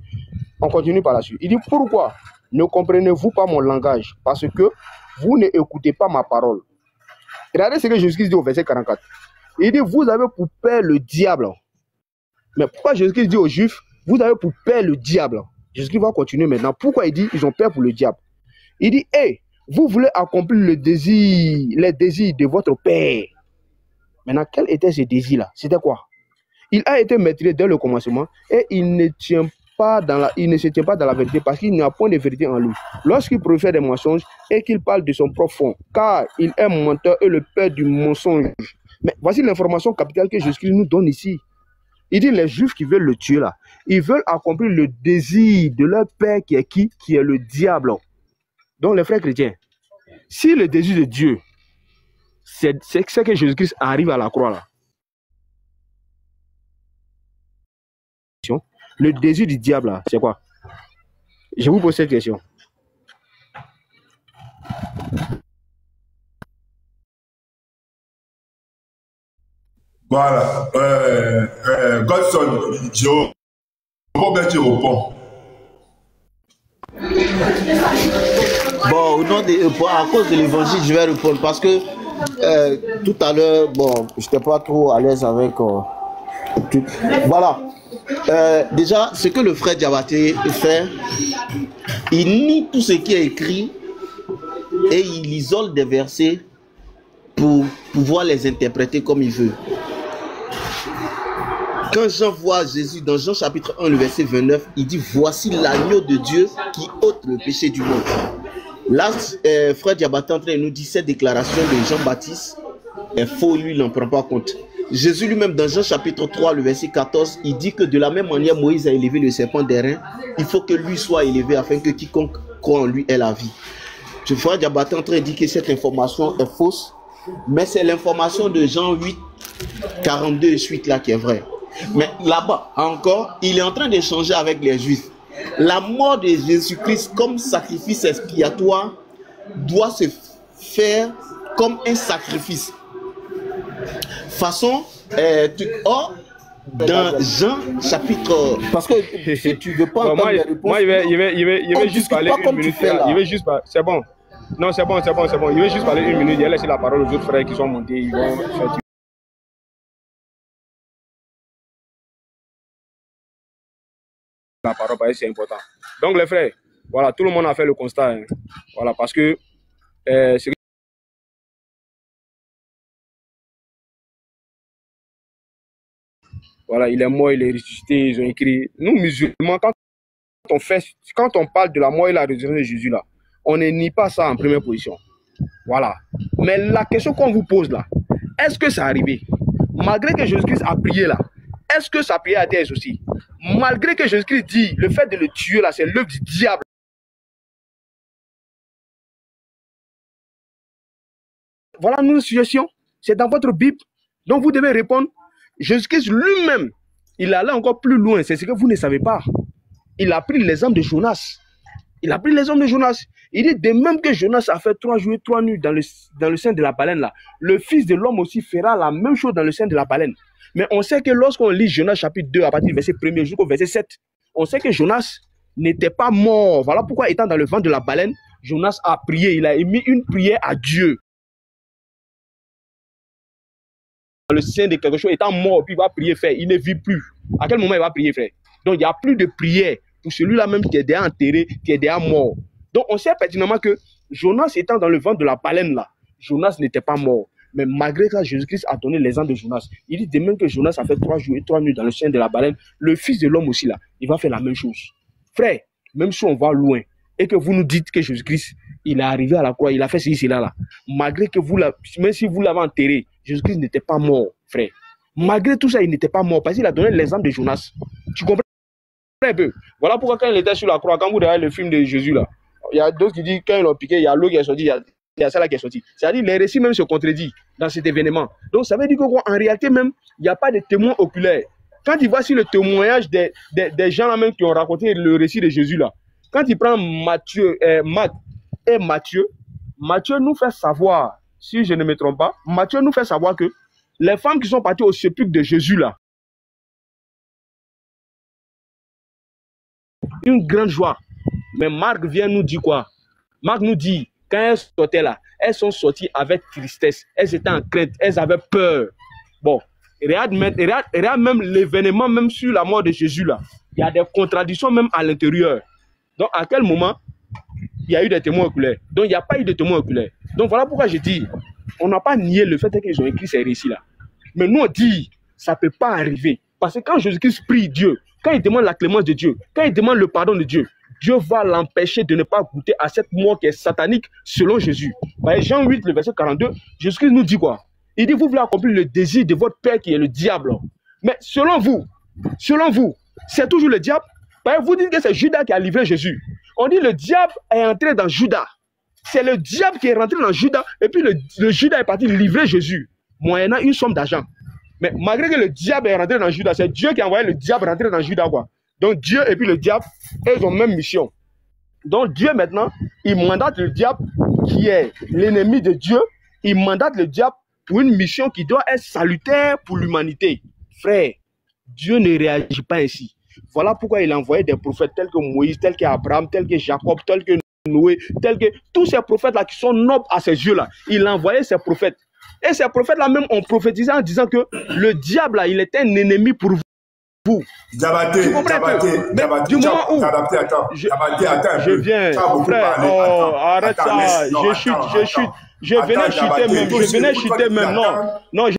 On continue par la suite. Il dit, pourquoi ne comprenez-vous pas mon langage? Parce que vous n'écoutez pas ma parole. Regardez ce que Jésus-Christ dit au verset 44. Il dit, vous avez pour père le diable. Mais pourquoi Jésus-Christ dit aux Juifs, vous avez pour père le diable? Jésus-Christ va continuer maintenant. Pourquoi il dit, ils ont peur pour le diable? Il dit, hey, vous voulez accomplir les désirs de votre père. Maintenant, quel était ce désir-là? C'était quoi? Il a été maîtrisé dès le commencement et il ne se tient pas dans la vérité parce qu'il n'y a point de vérité en lui. Lorsqu'il profère des mensonges et qu'il parle de son propre fond, car il est menteur et le père du mensonge. Mais voici l'information capitale que Jésus-Christ nous donne ici. Il dit les Juifs qui veulent le tuer là, ils veulent accomplir le désir de leur père qui est qui? Qui est le diable. Donc les frères chrétiens, si le désir de Dieu, c'est que Jésus-Christ arrive à la croix là, le désir du diable là, c'est quoi? Je vous pose cette question. Voilà. Godson, je réponds. Bon, au nom à cause de l'évangile, je vais répondre parce que tout à l'heure, bon, je n'étais pas trop à l'aise avec tout. Voilà. Déjà, ce que le frère Diabaté fait, Il nie tout ce qui est écrit et il isole des versets pour pouvoir les interpréter comme il veut. Quand Jean voit Jésus dans Jean chapitre 1, le verset 29, il dit « Voici l'agneau de Dieu qui ôte le péché du monde ». Là, frère Diabaté nous dit cette déclaration de Jean-Baptiste est faux, lui, il n'en prend pas compte. Jésus lui-même, dans Jean chapitre 3, le verset 14, il dit que de la même manière, Moïse a élevé le serpent d'airain, il faut que lui soit élevé afin que quiconque croit en lui ait la vie. Le frère Diabaté dit que cette information est fausse, mais c'est l'information de Jean 8, 42 et suite là qui est vraie. Mais là-bas, encore, il est en train d'échanger avec les Juifs. La mort de Jésus-Christ comme sacrifice expiatoire doit se faire comme un sacrifice. Façon, dans Jean chapitre... Parce que si tu ne veux pas entendre les réponses... Moi, il va juste parler une minute. Il va juste parler... C'est bon. Non, c'est bon. Il va juste parler une minute. Il va laisser la parole aux autres frères qui sont montés. Ils vont faire... La parole, c'est important. Donc les frères, voilà, tout le monde a fait le constat. Hein. Voilà, parce que voilà, il est mort, il est ressuscité, ils ont écrit. Nous musulmans, quand on parle de la mort et la résurrection de Jésus là, on ne nie pas ça en première position. Voilà. Mais la question qu'on vous pose là, est-ce que ça arrivé? Malgré que Jésus-Christ a prié là, est-ce que sa prière a été exaucée? Malgré que Jésus-Christ dit, le fait de le tuer là, c'est l'œuvre du diable. Voilà notre situation. C'est dans votre Bible. Donc vous devez répondre. Jésus-Christ lui-même, il allait encore plus loin. C'est ce que vous ne savez pas. Il a pris l'exemple de Jonas. Il a pris l'exemple de Jonas. Il dit, de même que Jonas a fait 3 jours et 3 nuits dans le sein de la baleine là, le Fils de l'homme aussi fera la même chose dans le sein de la baleine. Mais on sait que lorsqu'on lit Jonas chapitre 2 à partir du verset 1er jusqu'au verset 7, on sait que Jonas n'était pas mort. Voilà pourquoi étant dans le ventre de la baleine, Jonas a prié. Il a émis une prière à Dieu. Dans le sein de quelque chose, étant mort, puis il va prier, frère. Il ne vit plus. À quel moment il va prier, frère? Donc il n'y a plus de prière pour celui-là même qui est déjà enterré, qui est déjà mort. Donc on sait pertinemment que Jonas étant dans le ventre de la baleine là, Jonas n'était pas mort. Mais malgré ça, Jésus-Christ a donné l'exemple de Jonas. Il dit, de même que Jonas a fait 3 jours et 3 nuits dans le sein de la baleine, le Fils de l'homme aussi là, il va faire la même chose. Frère, même si on va loin et que vous nous dites que Jésus-Christ, il est arrivé à la croix, il a fait ceci, cela là. Malgré que vous, même si vous l'avez enterré, Jésus-Christ n'était pas mort, frère. Malgré tout ça, il n'était pas mort parce qu'il a donné l'exemple de Jonas. Tu comprends un peu? Voilà pourquoi quand il était sur la croix, quand vous regardez le film de Jésus là, il y a d'autres qui disent quand ils l'ont piqué, il y a l'eau qui est sortie, il y a ça là qui est sorti. C'est-à-dire les récits même se contredisent dans cet événement. Donc ça veut dire qu'en réalité même, il n'y a pas de témoins oculaires. Quand il va sur le témoignage des gens là même qui ont raconté le récit de Jésus là, quand il prend Matthieu nous fait savoir, si je ne me trompe pas, Matthieu nous fait savoir que les femmes qui sont parties au sépulcre de Jésus là, une grande joie. Mais Marc vient nous dire quoi? Marc nous dit, quand elles sortaient là, elles sont sorties avec tristesse. Elles étaient en crainte, elles avaient peur. Bon, regarde même l'événement, même sur la mort de Jésus là. Il y a des contradictions même à l'intérieur. Donc, à quel moment il y a eu des témoins oculaires? Donc, il n'y a pas eu de témoins oculaires. Donc, voilà pourquoi je dis, on n'a pas nié le fait qu'ils ont écrit ces récits-là. Mais nous, on dit, ça ne peut pas arriver. Parce que quand Jésus-Christ prie Dieu, quand il demande la clémence de Dieu, quand il demande le pardon de Dieu, Dieu va l'empêcher de ne pas goûter à cette mort qui est satanique selon Jésus. Jean 8, le verset 42, Jésus-Christ nous dit quoi? Il dit, vous voulez accomplir le désir de votre père qui est le diable. Mais selon vous, c'est toujours le diable. Vous dites que c'est Judas qui a livré Jésus. On dit le diable est entré dans Judas. C'est le diable qui est rentré dans Judas et puis le Judas est parti livrer Jésus, moyennant une somme d'argent. Mais malgré que le diable est rentré dans Judas, c'est Dieu qui a envoyé le diable rentrer dans Judas, quoi. Donc Dieu et puis le diable, ils ont même mission. Donc Dieu maintenant, il mandate le diable qui est l'ennemi de Dieu, il mandate le diable pour une mission qui doit être salutaire pour l'humanité. Frère, Dieu ne réagit pas ainsi. Voilà pourquoi il a envoyé des prophètes tels que Moïse, tels que Abraham, tels que Jacob, tels que Noé, tels que tous ces prophètes-là qui sont nobles à ses yeux-là. Il a envoyé ces prophètes. Et ces prophètes-là même ont prophétisé en disant que le diable, là, il était un ennemi pour vous. vous. Diabaté, Tu comprends un peu? Mais du moment où je viens, frère, arrête ça, je chute, je venais chuter même, non.